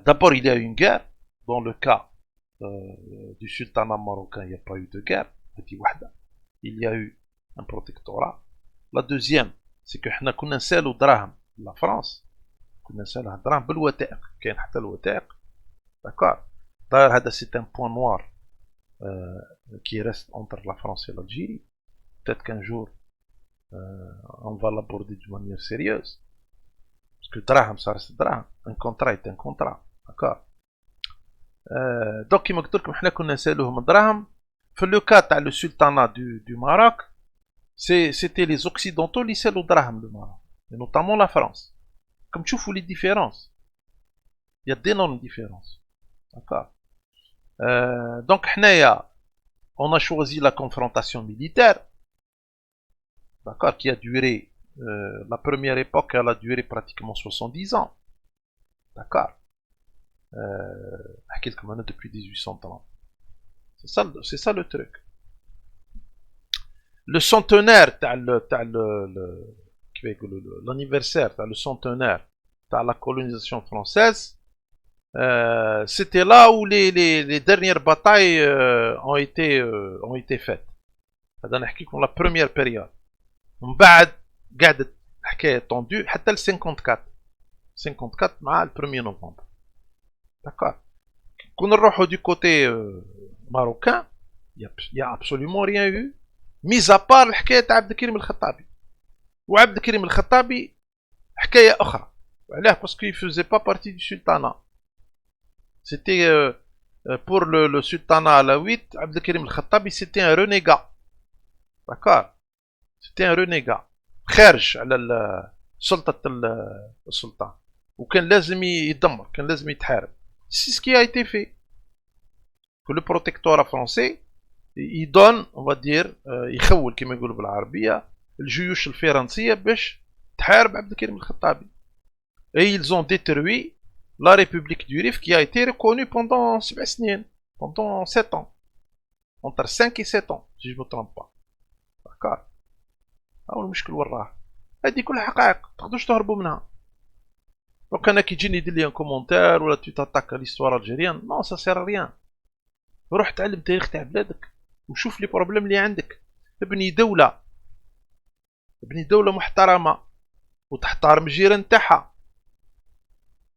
D'abord, il y a eu une guerre. Dans le cas du sultanat marocain, il n'y a pas eu de guerre. Il y a eu un protectorat. La deuxième, c'est que nous connaissons le drame de la France. Nous connaissons le drame de l'ouataq. D'accord? D'ailleurs, c'est un point noir qui reste entre la France et l'Algérie. Peut-être qu'un jour, on va l'aborder d'une manière sérieuse. Parce que drame, ça reste drame. Un contrat est un contrat. D'accord? Donc, il m'a dit que nous connaissons le drame. Dans le cas du sultanat du Maroc, c'était les Occidentaux qui connaissaient le drame du Maroc. Et notamment la France. Comme tu vois les différences. Il y a d'énormes différences. D'accord? Donc, on a choisi la confrontation militaire. D'accord? Qui a duré, la première époque, elle a duré pratiquement 70 ans. D'accord? Quelques années depuis 1830. C'est ça le truc. Le centenaire, l'anniversaire, le centenaire de la colonisation française, c'était là où les dernières batailles ont été faites. هذا نحكيكم la première période. من بعد قعدت حكاية tendue حتى ل 54 مع le 1er novembre. D'accord. Quand on regarde du côté marocain, il n'y a absolument rien eu, mis à part الحكاية تاع عبد الكريم الخطابي. وعبد الكريم الخطابي حكاية أخرى. وعلاه parce qu'il faisait pas partie du sultanat. C'était pour le sultanat alaouite, Abd al-Karim al-Khattabi, c'était un renégat. D'accord? C'était un renégat. خارج على سلطة السلطان. وكان لازم يدمر، كان لازم يتحارب. C'est ce qui a été fait. Que le protectorat français, il donne, on va dire, يخول كما يقولوا بالعربية الجيوش الفرنسية باش تحارب عبد الكريم الخطابي. Et ils ont détruit la République du Rif qui a été reconnue pendant 7 ans. entre 5 et 7 ans si je ne me trompe pas. D'accord. هاو المشكل وين راه. هذه كل حقائق ما تقدروش تهربوا منها. دونك انا كي تجيني يدير لي ان كومونتير ولا تو تاتاك ليستوار الجيريان، نو سا سير ريان. روح تعلم تاريخ تاع بلادك وشوف لي بروبليم اللي عندك. ابني دولة، ابني دولة محترمة وتحترم الجيران تاعها.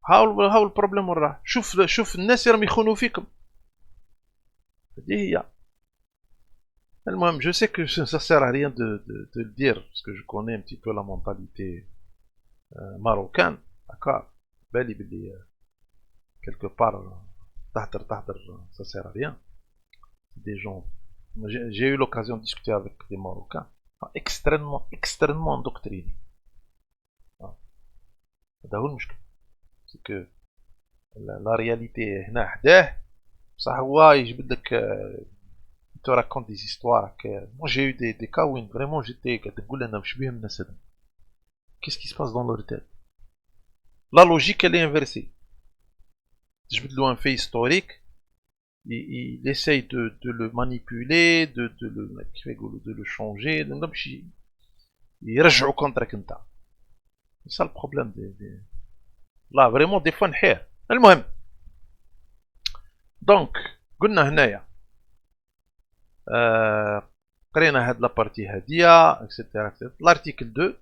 هاو البروبليم وين راه. شوف الناس راهم يخونوا فيكم. هذه هي. المهم je sais que ça sert à rien de le dire parce que je connais un petit peu la mentalité marocaine. D'accord. بالي بلي quelque part تحضر ça sert à rien. Des gens, j'ai eu l'occasion de discuter avec des Marocains extrêmement endoctrinés. هذا هو المشكل. c'est que la réalité هنا حداه بصح هو يجبد لك il te raconte des histoires que moi j'ai eu des cas où vraiment j'étais تقول انا واش بيهم الناس هذا. Qu'est-ce qui se passe dans leur tête? La logique elle est inversée. تجبد له un fait historique, il essaye de le manipuler, de le changer, يرجعوا كونترك نتاع. C'est ça le problème là vraiment des fois نحير. المهم دونك قلنا هنايا قرينا هاد لابارتي هادية etc. L'article 2,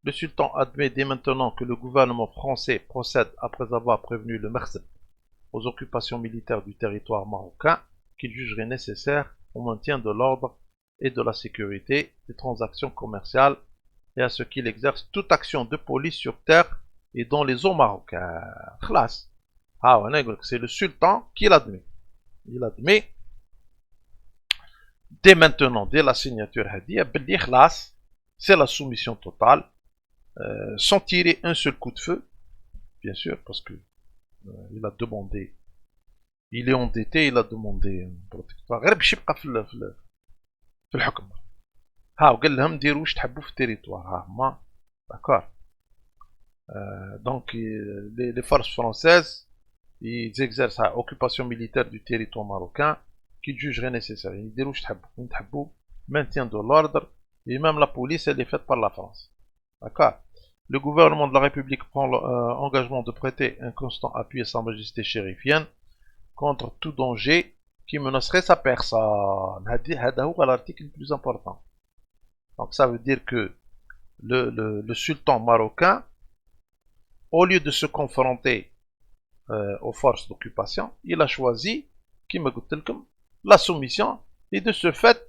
le sultan admet dès maintenant que le gouvernement français procède après avoir prévenu le Mekhzeb aux occupations militaires du territoire marocain qu'il jugerait nécessaire au maintien de l'ordre et de la sécurité des transactions commerciales et à ce qu'il exerce toute action de police sur terre et dans les eaux marocaines. Khlas. C'est le sultan qui l'admet. Il admet dès maintenant, dès la signature hadia, belli khlas, c'est la soumission totale, sans tirer un seul coup de feu, bien sûr, parce que il a demandé, il est endetté, il a demandé un protectoire. غير باش يبقى في الحكم. وقال لهم ديروا واش تحبوا في التيريتوار. هما d'accord. Donc les forces françaises ils exercent à occupation militaire du territoire marocain qu'ils jugeraient nécessaire. Ils diront واش تحبوا maintien de l'ordre et même la police elle est faite par la France. D'accord. Le gouvernement de la République prend l'engagement de prêter un constant appui à Sa Majesté chérifienne contre tout danger qui menacerait sa personne. C'est l'article le plus important. Donc ça veut dire que le sultan marocain, au lieu de se confronter aux forces d'occupation, il a choisi, la soumission, et de ce fait,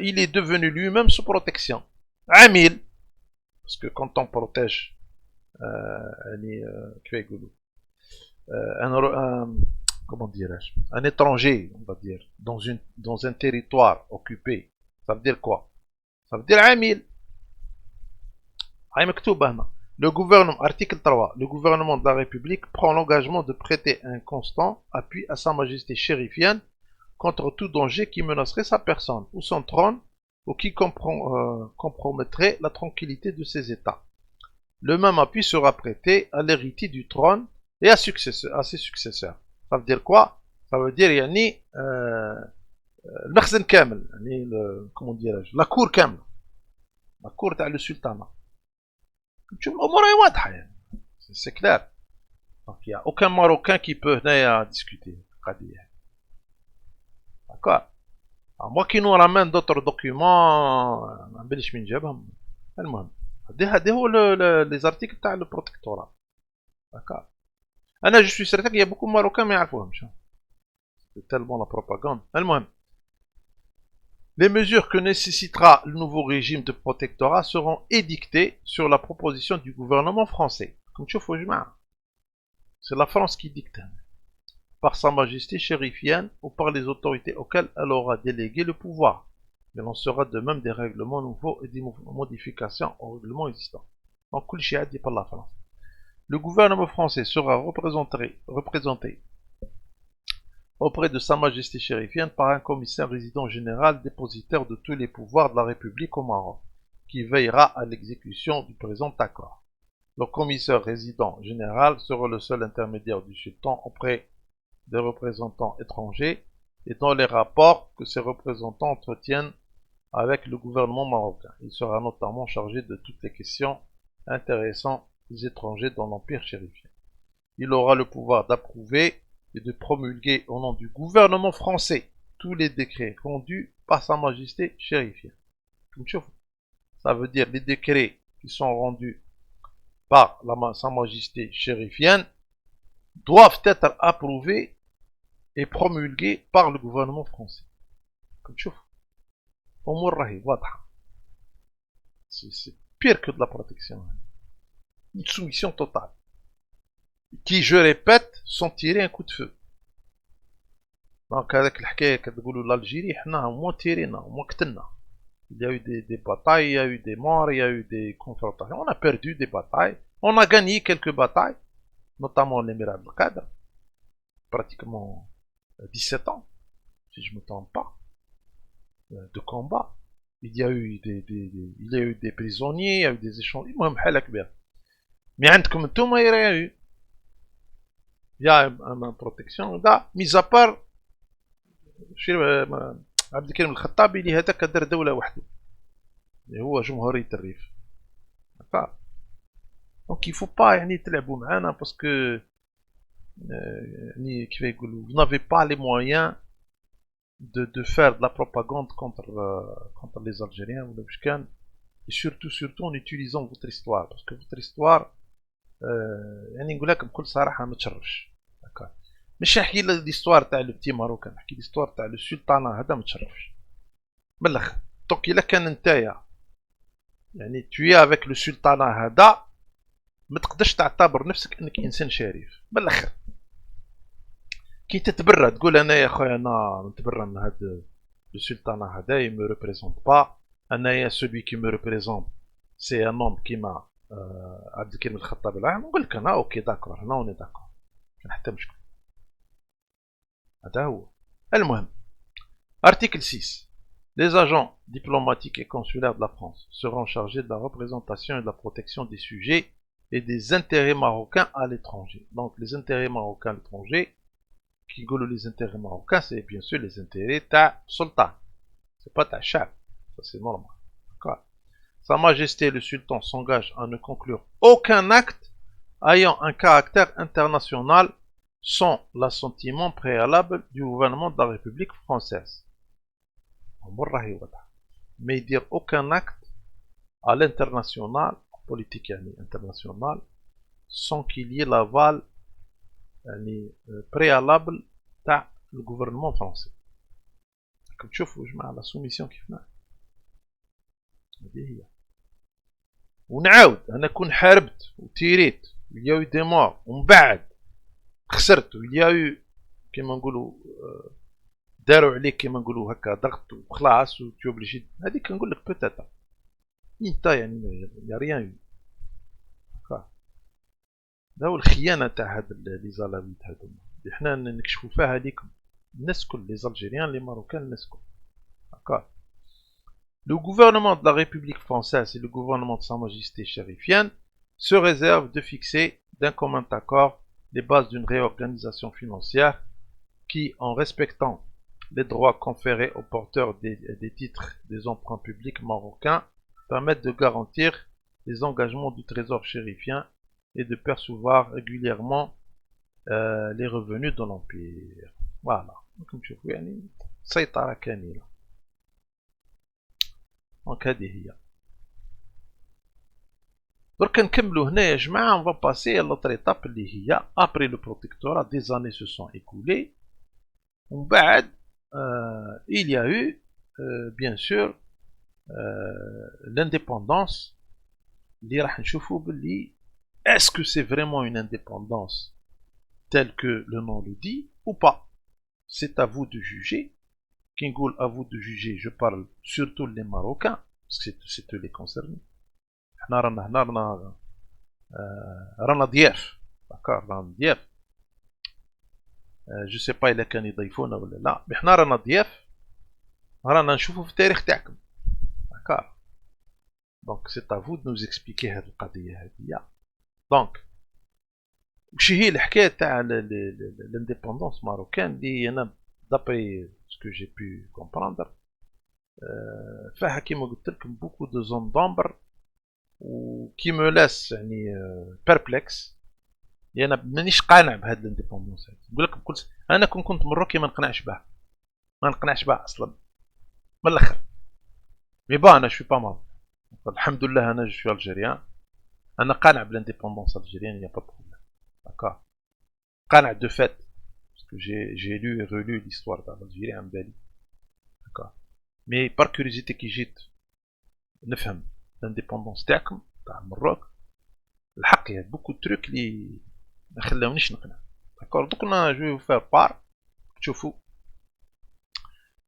il est devenu lui-même sous protection. Amil. Parce que quand on protège comment dirais-je, un étranger, on va dire, dans un territoire occupé, ça veut dire quoi? Ça veut dire Amil. Le gouvernement, article 3, le gouvernement de la République prend l'engagement de prêter un constant appui à Sa Majesté chérifienne contre tout danger qui menacerait sa personne ou son trône ou qui compromettrait la tranquillité de ses États. Le même appui sera prêté à l'héritier du trône et à ses successeurs. Ça veut dire quoi? Ça veut dire يعني المخزن كامل, يعني comment dirais-je, la cour كاملة, la cour تاع le sultanat. تشوف الأمور هي واضحة يعني. C'est clair. Donc il n'y a aucun Marocain qui peut هنايا discuter القضية. D'accord. Moi qui nous ramène d'autres documents, ما نبانش مين جابهم. المهم هذا هو les articles تاع le protectorat. D'accord. أنا je suis certain qu'il y a beaucoup de Marocains ما يعرفوهمش. C'est tellement la propagande. المهم. Les mesures que nécessitera le nouveau régime de protectorat seront édictées sur la proposition du gouvernement français. Comme tu vois, c'est la France qui dicte. Par Sa Majesté chérifienne ou par les autorités auxquelles elle aura délégué le pouvoir. Il en sera de même des règlements nouveaux et des modifications aux règlements existants. Donc, tout le dit par la France. Le gouvernement français sera représenté auprès de Sa Majesté chérifienne par un commissaire résident général dépositaire de tous les pouvoirs de la République au Maroc, qui veillera à l'exécution du présent accord. Le commissaire résident général sera le seul intermédiaire du sultan auprès des représentants étrangers et dans les rapports que ses représentants entretiennent avec le gouvernement marocain. Il sera notamment chargé de toutes les questions intéressant les étrangers dans l'Empire chérifien. Il aura le pouvoir d'approuver et de promulguer au nom du gouvernement français tous les décrets rendus par Sa Majesté chérifienne. Ça veut dire les décrets qui sont rendus par Sa Majesté chérifienne doivent être approuvés et promulgués par le gouvernement français. Comme tu vois, c'est pire que de la protection. Une soumission totale. Qui, je répète, sont tirés un coup de feu. Donc, avec l'Algérie, on a moins tiré, moins qtلنا. Il y a eu des batailles, il y a eu des morts, il y a eu des confrontations. On a perdu des batailles. On a gagné quelques batailles, notamment l'émirat al-Qadr, pratiquement 17 ans, si je ne me trompe pas, de combat. Il y a eu des prisonniers, il y a eu des échanges. Mais عندكم انتم il y a eu. Il y a une protection, mis à part عبد الكريم الخطابي اللي هذاك دار دولة وحده اللي هو جمهورية الريف. Donc il faut pas يعني تلعبوا معانا parce que يعني كيف يقولوا vous n'avez pas les moyens de faire de la propagande contre les Algériens ولا واش كان, et surtout en utilisant votre histoire parce que votre histoire يعني نقول لكم بكل صراحة ما تشرفش. مش نحكي ليستوار تاع لو بتي ماروكان, نحكي ليستوار تاع لو سلطانة هذا ما تشرفش من الاخر. دونك الا كان نتايا يعني توي افيك لو سلطانة هذا ما تقدرش تعتبر نفسك انك انسان شريف من الاخر. كي تتبرى تقول انا يا خويا انا نتبرى من هذا لو سلطانة هذا يمو ريبريزونت با, انايا سولوي كي مو ريبريزونت سي ان نوم كيما عبد الكريم الخطابي. نقول لك انا اوكي داكور, هنا اوني داكور, كان حتى مشكل. هذا هو المهم. Article 6. Les agents diplomatiques et consulaires de la France seront chargés de la représentation et de la protection des sujets et des intérêts marocains à l'étranger. Donc les intérêts marocains à l'étranger, qui goulent les intérêts marocains, c'est bien sûr les intérêts ta sultan. C'est pas ta chef, ça c'est normal. D'accord. Sa Majesté le Sultan s'engage à ne conclure aucun acte ayant un caractère international sans l'assentiment préalable du gouvernement de la République française. Mais dire aucun acte à l'international, politique internationale, sans qu'il y ait l'aval préalable du gouvernement français. Comme tu vois, la soumission qui fait. ونعاود انا كون حاربت وتيريت ويا دي مور ومن بعد خسرت ويا كيما نقولوا داروا عليك كيما نقولوا هكا ضغط وخلاص وتوبليجي, هذيك كنقول لك بوتيتر انت يعني يا ريان هذا هو الخيانه تاع هاد لي زالافيت هادو اللي حنا نكشفوا فيها ليكم الناس كل لي زالجيريان لي ماروكان الناس كل هكا. Le gouvernement de la République française et le gouvernement de Sa Majesté chérifienne se réservent de fixer d'un commun accord les bases d'une réorganisation financière qui, en respectant les droits conférés aux porteurs des titres des emprunts publics marocains, permettent de garantir les engagements du trésor chérifien et de percevoir régulièrement les revenus de l'Empire. Voilà. Comme je vous dis, سيطرة كاملة. Donc هذه هي. درك نكملوا هنا يا جماعة. On va passer à l'autre étape اللي هي après le protectorat, des années se sont écoulées. ومن بعد il y a eu bien sûr l'indépendance اللي راح نشوفوا باللي est-ce que c'est vraiment une indépendance telle que le nom le dit ou pas. C'est à vous de juger. Qui نقول à vous de juger, je parle surtout les Marocains parce que c'est eux les concernés. احنا رانا ضياف, d'accord, رانا ضياف. جو سي با الا كان يضيفونا ولا لا, مي حنا رانا ضياف, رانا نشوفوا في التاريخ تاعكم, d'accord. دونك سي à vous de nous expliquer هذه القضيه هذه. دونك وش هي الحكايه تاع الانديبوندونس ماروكان اللي انا دابري ce que j'ai pu comprendre, فيها كيما قلت لكم beaucoup de zones d'ombre qui me laisse يعني perplexe. انا مانيش قانع بهذا الانديبوندونس. نقول لكم بكل انا كنت مروكي ما نقنعش بها اصلا من الاخر. مي با انا شوي با مال الحمد لله انا جو شوي الجيريان. انا قانع بالانديبوندونس الجيريان يا با بروبليم داكور. قانع دو فات باسكو جي لو ريلو ليستوار تاع الجيري عن بالي داكور. مي بار كوريزيتي كي جيت نفهم الانديبوندونس تاعكم تاع المروك الحق يا بوكو تروك لي ما خلاونيش نقنع داكور. دوك انا جو فير بار تشوفوا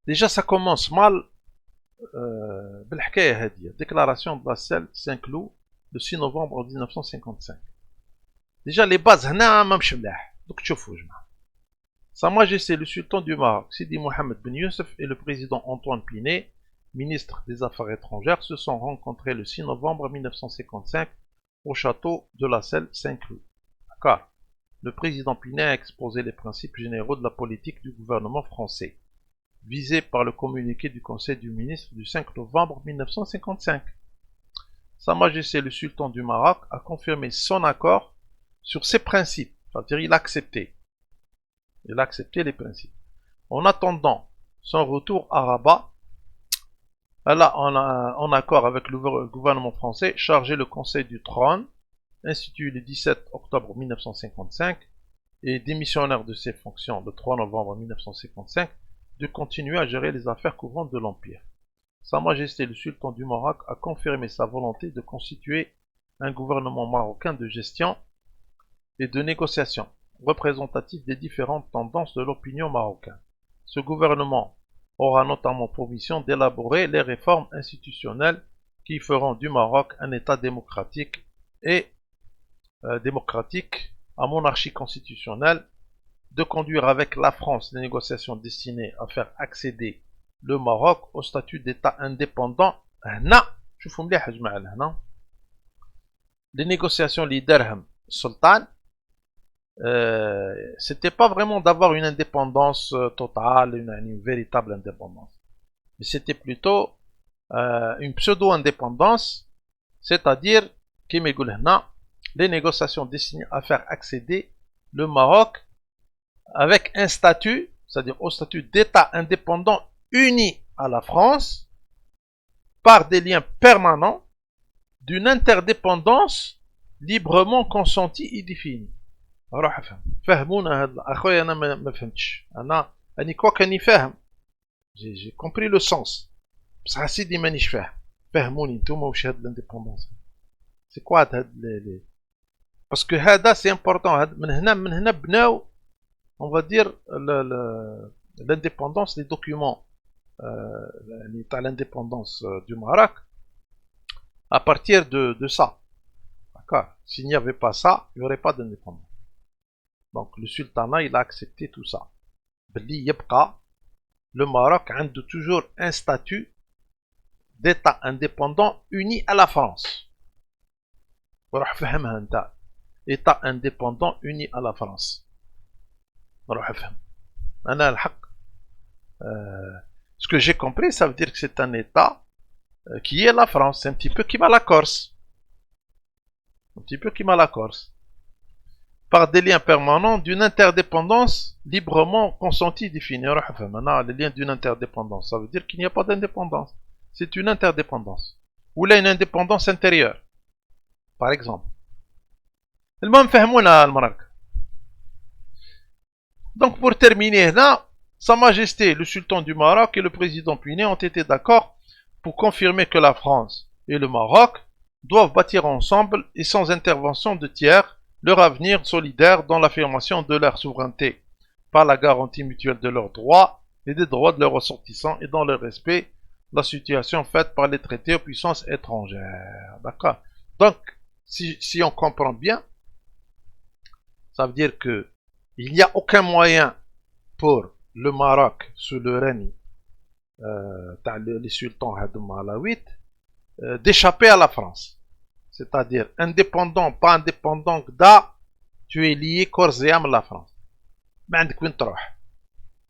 ديجا سا كومونس مال بالحكايه هذه. ديكلاراسيون دو لا سيل سانكلو لو 6 نوفمبر 1955. ديجا لي باز هنا ماهمش ملاح. دوك تشوفوا جماعه. Sa Majesté le Sultan du Maroc, Sidi Mohamed Ben Youssef et le président Antoine Pinet, ministre des Affaires étrangères, se sont rencontrés le 6 novembre 1955 au château de la Selle Saint-Cloud. D'accord. Le président Pinet a exposé les principes généraux de la politique du gouvernement français, visés par le communiqué du Conseil du ministre du 5 novembre 1955. Sa Majesté le Sultan du Maroc a confirmé son accord sur ces principes, c'est-à-dire il a accepté les principes. En attendant son retour à Rabat, elle a, en accord avec le gouvernement français, chargé le Conseil du Trône, institué le 17 octobre 1955 et démissionnaire de ses fonctions le 3 novembre 1955, de continuer à gérer les affaires courantes de l'Empire. Sa Majesté le Sultan du Maroc a confirmé sa volonté de constituer un gouvernement marocain de gestion et de négociation, représentatif des différentes tendances de l'opinion marocaine. Ce gouvernement aura notamment pour mission d'élaborer les réformes institutionnelles qui feront du Maroc un État démocratique à monarchie constitutionnelle, de conduire avec la France les négociations destinées à faire accéder le Maroc au statut d'État indépendant. Les négociations leaderham sultan, c'était pas vraiment d'avoir une indépendance totale, une véritable indépendance, mais c'était plutôt une pseudo-indépendance, c'est-à-dire les négociations destinées à faire accéder le Maroc avec un statut, c'est-à-dire au statut d'État indépendant uni à la France par des liens permanents d'une interdépendance librement consentie et définie. روح افهم فهمونا هذا اخويا. انا ما فهمتش. انا اني كوك اني فاهم جي كومبري لو سونس بصح سيدي مانيش فاهم. فهموني نتوما واش هاد الانديبوندونس سي كوا هاد لي باسكو هذا سي امبورطون. من هنا بناو اون فا دير l'aindépendance des documents يعني تاع l'aindépendance du Maroc à partir de ça. D'accord. S'il n'y avait pas ça, il n'y aurait pas d'indépendance. Donc le sultanat il a accepté tout ça. Le Maroc a toujours un statut d'État indépendant uni à la France. État indépendant uni à la France. Ce que j'ai compris, ça veut dire que c'est un État qui est la France. C'est un petit peu qui m'a la Corse. Par des liens permanents d'une interdépendance librement consentie et définie. Les liens d'une interdépendance, ça veut dire qu'il n'y a pas d'indépendance. C'est une interdépendance. Ou là, une indépendance intérieure. Par exemple. Donc, pour terminer, là, Sa Majesté, le Sultan du Maroc et le président Pinet ont été d'accord pour confirmer que la France et le Maroc doivent bâtir ensemble et sans intervention de tiers leur avenir solidaire dans l'affirmation de leur souveraineté, par la garantie mutuelle de leurs droits et des droits de leurs ressortissants et dans le respect de la situation faite par les traités aux puissances étrangères. D'accord. Donc, si on comprend bien, ça veut dire que il n'y a aucun moyen pour le Maroc sous le règne les sultans alaouites d'échapper à la France. C'est-à-dire, indépendant, pas indépendant, tu es lié corps et âme à la France.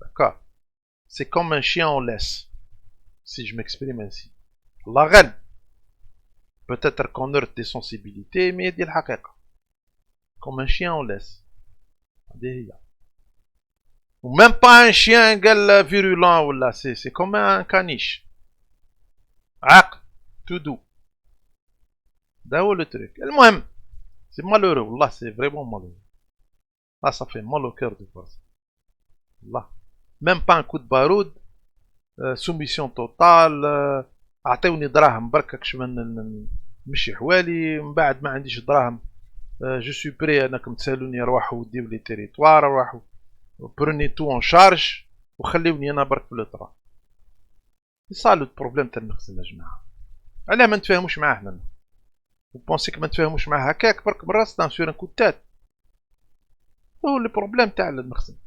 D'accord. c'est comme un chien en laisse, si je m'exprime ainsi. La reine, peut-être qu'on heurte des sensibilités, mais il dit le comme un chien en laisse. Ou même pas un chien virulent, ou là, c'est comme un caniche. Tout doux. C'est le truc. المهم, c'est malheureux, là, c'est vraiment malheureux. Là, ça fait mal au cœur de voir ça. Là. Même pas un coup de baroud, soumission totale, اعطيوني دراهم برك كش نمشي حوالي، من بعد ما عنديش دراهم، جو سوي بري انكم تسالوني روحوا وديو لي تيريتوار، روحوا بروني تو اون شارج وخليوني انا برك في لوطرا. سا لو بروبليم تاع المخزن يا جماعه. علاه ما نتفاهموش معاه حنا؟ وبونسيك ما نتفاهموش معاه هكاك برك من راسنا سور ان كوتات. هو لو بروبليم تاع المخزن.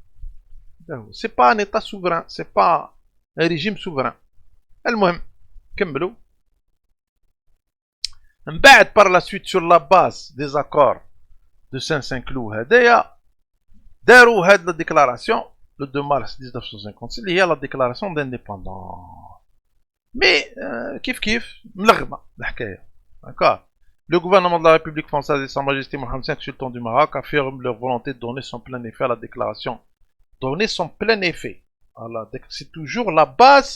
سي با ان ايتا سوفران، سي با ان ريجيم سوفران. المهم كملوا. من بعد بار لا سويت سور لا باز دي زاكور دو سان سانكلو هدايا داروا هاد لا ديكلاراسيون لو 2 مارس 1956 اللي هي لا ديكلاراسيون دانديبوندون. مي كيف ملغمه الحكايه. داكور. Le gouvernement de la République française et Sa Majesté Mohammed V, Sultan du Maroc, affirment leur volonté de donner son plein effet à la déclaration. Donner son plein effet. C'est toujours la base,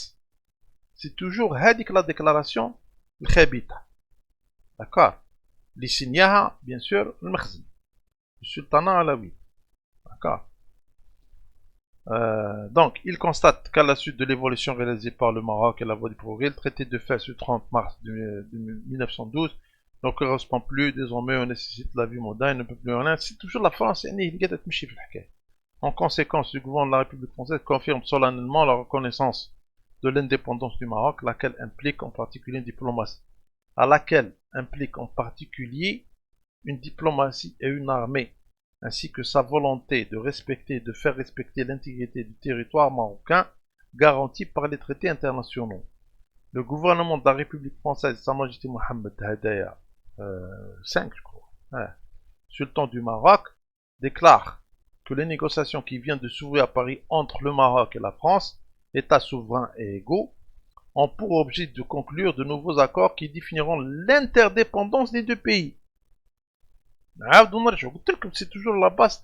c'est toujours hadik la déclaration, le khabita. D'accord. Les signes, bien sûr, le makhzin. Le sultanat alaoui. D'accord. Donc, il constate qu'à la suite de l'évolution réalisée par le Maroc et la voie du progrès, le traité de Fès du 30 mars 1912 ne correspond plus désormais aux nécessités de la vie moderne, ne peut plus rien. C'est toujours la France, en conséquence, le gouvernement de la République française confirme solennellement la reconnaissance de l'indépendance du Maroc, laquelle implique en particulier une diplomatie, et une armée, ainsi que sa volonté de respecter et de faire respecter l'intégrité du territoire marocain garantie par les traités internationaux. Le gouvernement de la République française, Sa Majesté Mohammed Hadaya 5, je crois, sultan du Maroc, déclare que les négociations qui viennent de s'ouvrir à Paris entre le Maroc et la France, États souverains et égaux, ont pour objet de conclure de nouveaux accords qui définiront l'interdépendance des deux pays. C'est toujours la base.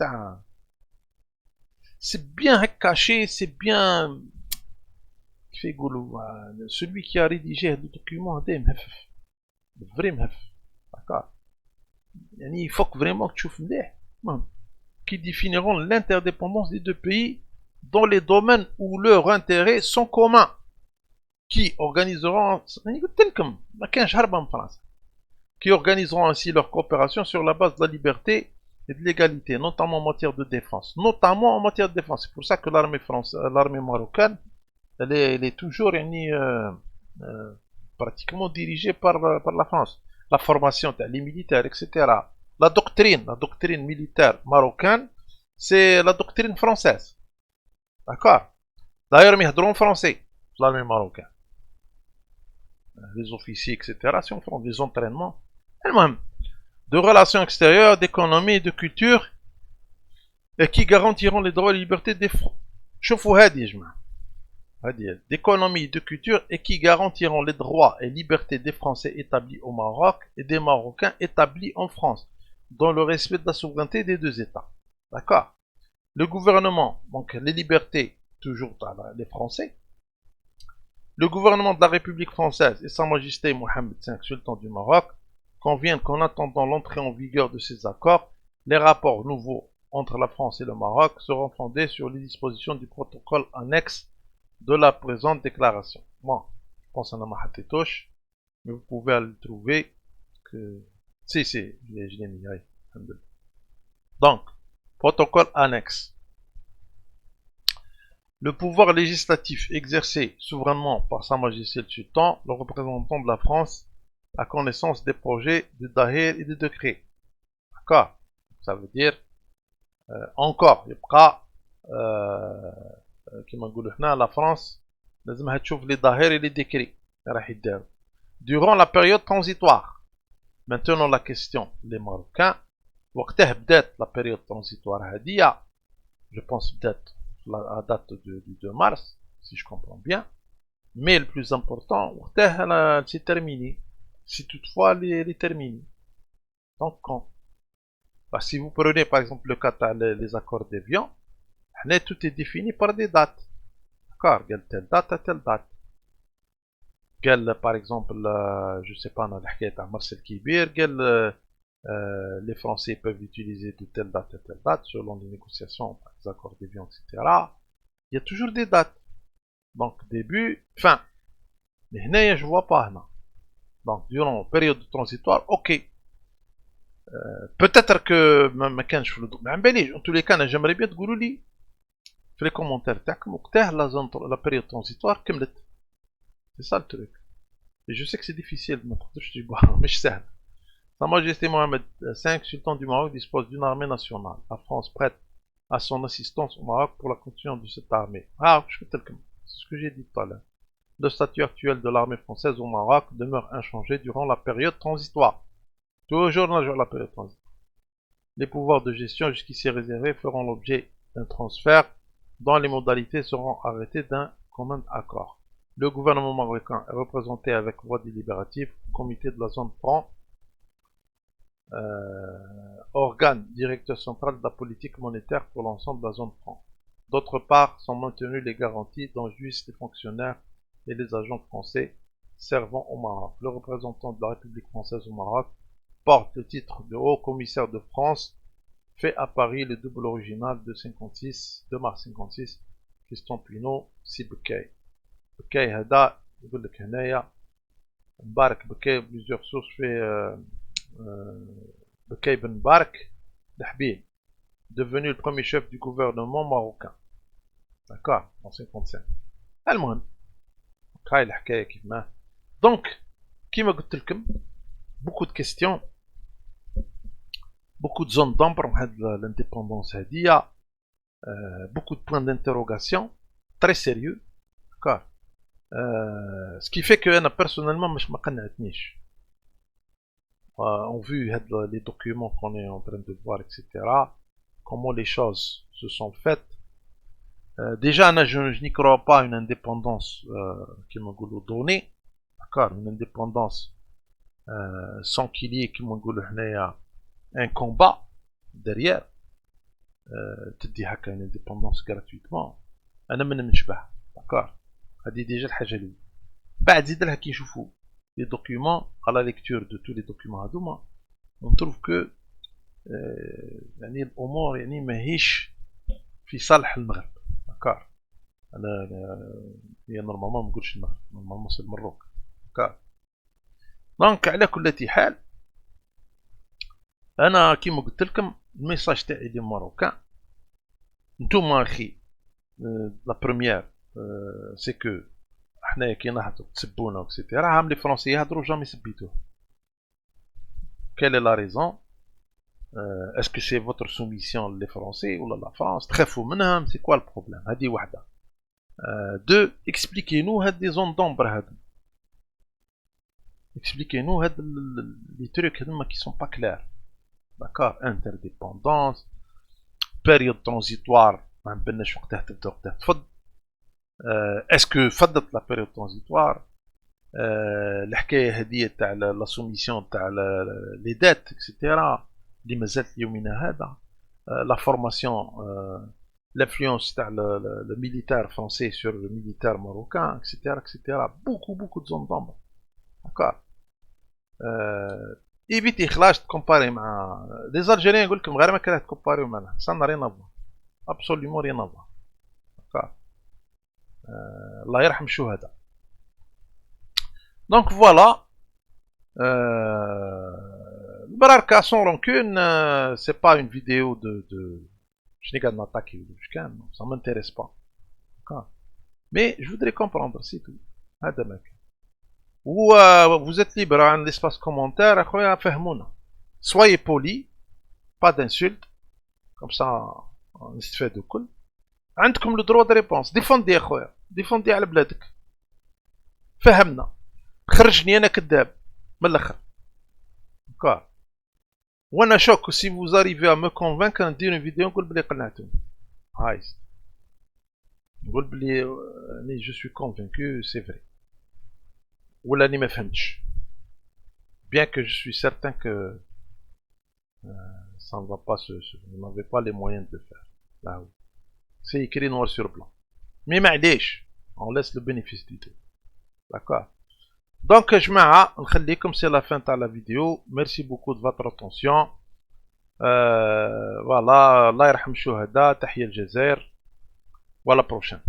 C'est bien caché, c'est bien. Celui qui a rédigé le document, vraiment. D'accord. Il faut vraiment que tu fasses qui définiront l'interdépendance des deux pays dans les domaines où leurs intérêts sont communs, qui organiseront ainsi leur coopération sur la base de la liberté et de l'égalité, notamment en matière de défense. C'est pour ça que l'armée marocaine, elle est toujours pratiquement dirigée par la France. La formation, les militaires, etc. La doctrine militaire marocaine, c'est la doctrine française. D'accord. D'ailleurs, ils parlent français, l'armée marocaine. Les officiers, etc. Si on fait des entraînements, elle-même, de relations extérieures, d'économie, de culture, et qui garantiront les droits et libertés des Français. D'économie, de culture, et qui garantiront les droits et libertés des Français établis au Maroc et des Marocains établis en France, dans le respect de la souveraineté des deux États. D'accord. Le gouvernement, donc les libertés, toujours les Français. Le gouvernement de la République française et Sa Majesté Mohammed V, Sultan du Maroc, conviennent qu'en attendant l'entrée en vigueur de ces accords, les rapports nouveaux entre la France et le Maroc seront fondés sur les dispositions du protocole annexe de la présente déclaration. Moi, je pense à Namahatetouche, mais vous pouvez le trouver que... Si, je l'ai mis. Donc, protocole annexe. Le pouvoir législatif exercé souverainement par Sa Majesté le Sultan, le représentant de la France, a connaissance des projets de Dahir et de décrets. D'accord. Ça veut dire, encore, il y a كما نقولوا هنا la France لازمها تشوف les Dahir et les décrets راح يداروا durant la période transitoire. Maintenant la question, les Marocains وقتها بدات la période transitoire هذه, je pense بدات à date du 2 mars si je comprends bien. Mais le plus important, c'est terminé. Si toutefois elle est terminée. Donc quand? Bah, si vous prenez par exemple le cas les accords d'Évian, tout est défini par des dates. D'accord, telle date à telle date. Par exemple, je ne sais pas, dans la Marcel Kibir, les Français peuvent utiliser de telle date à telle date selon les négociations, les accords d'Évian, etc. Il y a toujours des dates. Donc début, fin. Mais là, je ne vois pas. Donc durant la période transitoire, ok. Peut-être que ما كانش في ما عم باليش. En tous les cas, j'aimerais bien تقولوا لي في les commentaires تاعكم وقتها la période transitoire كملت. C'est ça le truc. Et je sais que c'est difficile, mais je sais. Sa Majesté Mohamed V, sultan du Maroc, dispose d'une armée nationale. La France prête à son assistance au Maroc pour la construction de cette armée. Ah, c'est ce que j'ai dit tout à l'heure. Le statut actuel de l'armée française au Maroc demeure inchangé durant la période transitoire. Toujours dans la période transitoire. Les pouvoirs de gestion jusqu'ici réservés feront l'objet d'un transfert dont les modalités seront arrêtées d'un commun accord. Le gouvernement marocain est représenté avec voix délibérative au comité de la zone franc, organe directeur central de la politique monétaire pour l'ensemble de la zone franc. D'autre part, sont maintenues les garanties dont jouissent les fonctionnaires et les agents français servant au Maroc. Le représentant de la République française au Maroc porte le titre de haut commissaire de France, fait à Paris le double original de mars 56, Christian Pinault, Sibkei. بكاي هذا يقول لك هنايا مبارك بكاي بليزيور سورس في بكاي بن مبارك الحبيب devenu le premier chef du gouvernement marocain. D'accord, en 55. المهم هاي الحكايه كيف ما دونك كيما قلت لكم beaucoup de questions, beaucoup de zones d'ombre مع هاد l'indépendance هادية, beaucoup de points d'interrogation très sérieux. D'accord. Ce qui fait que أنا personnellement مش ما قنعتنيش. On vu les documents qu'on est en train de voir, etc. Comment les choses se sont faites. Déjà, je n'y crois pas à une indépendance qui m'a donnée. D'accord, une indépendance sans qu'il y ait un combat derrière. Tu dis une indépendance gratuitement. أنا من نشبه. D'accord. هذه ديجا الحاجه الاولى. بعد زيد لها كي نشوفوا لي دوكيومون على ليكتور دو تو لي دوكيومون هذوما ونتروف كو يعني الامور يعني ماهيش في صالح المغرب. داكار انا هي نورمالمون ما نقولش المغرب، نورمالمون سي المروك. داكار دونك على كل حال انا كيما قلت لكم الميساج تاعي لي ماروكان نتوما اخي. لا بروميير سي كو حنايا كي نهضرو تسبونا اكسيتيرا هام لي فرونسي يهضرو جامي سبيتوه. كال لا ريزون؟ اسكو سي فوتر سوميسيون لي فرونسي ولا لا فرانس تخافو منهم؟ سي كوا البروبليم؟ هادي وحده. دو اكسبليكي نو هاد لي زون دومبر هادو، اكسبليكي نو هاد لي تروك هادوما كي سون با كلير. داكار، انترديبوندونس، بيريود ترانزيتوار ما عمبناش وقتها تبدا وقتها تفض. اسكو فضت لا بيريود ترانزيتوار؟ الحكايه هذه تاع لا سوميسيون تاع لي ديت اكسيتيرا اللي مازالت ليومنا هذا، لا فورماسيون، l'influence تاع le militaire français sur le militaire marocain, etc., etc. Beaucoup de zones d'ombre. D'accord. évitez خلاص تكومباري مع les Algériens يقول لكم غير ما كره تكومباريو معنا، ça n'a rien à voir, absolument rien à voir. D'accord. الله يرحم الشهداء. Donc voilà. Baraka sans rancune, c'est pas une vidéo de je n'ai qu'à m'attaquer ou ça m'intéresse pas. D'accord. Mais je voudrais comprendre, c'est tout. Ou vous êtes libre à un espace commentaire, soyez poli, pas d'insultes, comme ça on se fait de cool. عندكم le droit de réponse. défendez اخويا، défendez على بلادك. فهمنا، خرجني انا كذاب من الاخر. داكور. وانا شوك si vous arrivez à me convaincre ندير une vidéo نقول بلي قنعتوني. هاي نقول بلي je suis convaincu, c'est vrai. Ou là, ni me fahmtش. Bien que je suis certain que ça ne va pas vous n'avez pas les moyens de le faire. Là, oui. C'est écrit noir sur blanc. Mais معليش, on laisse le bénéfice du doute. D'accord. Donc, جماعة نخليكم, c'est la fin de la vidéo. Merci beaucoup de votre attention. Voilà, الله يرحم الشهداء, تحية الجزائر. Voilà, prochaine.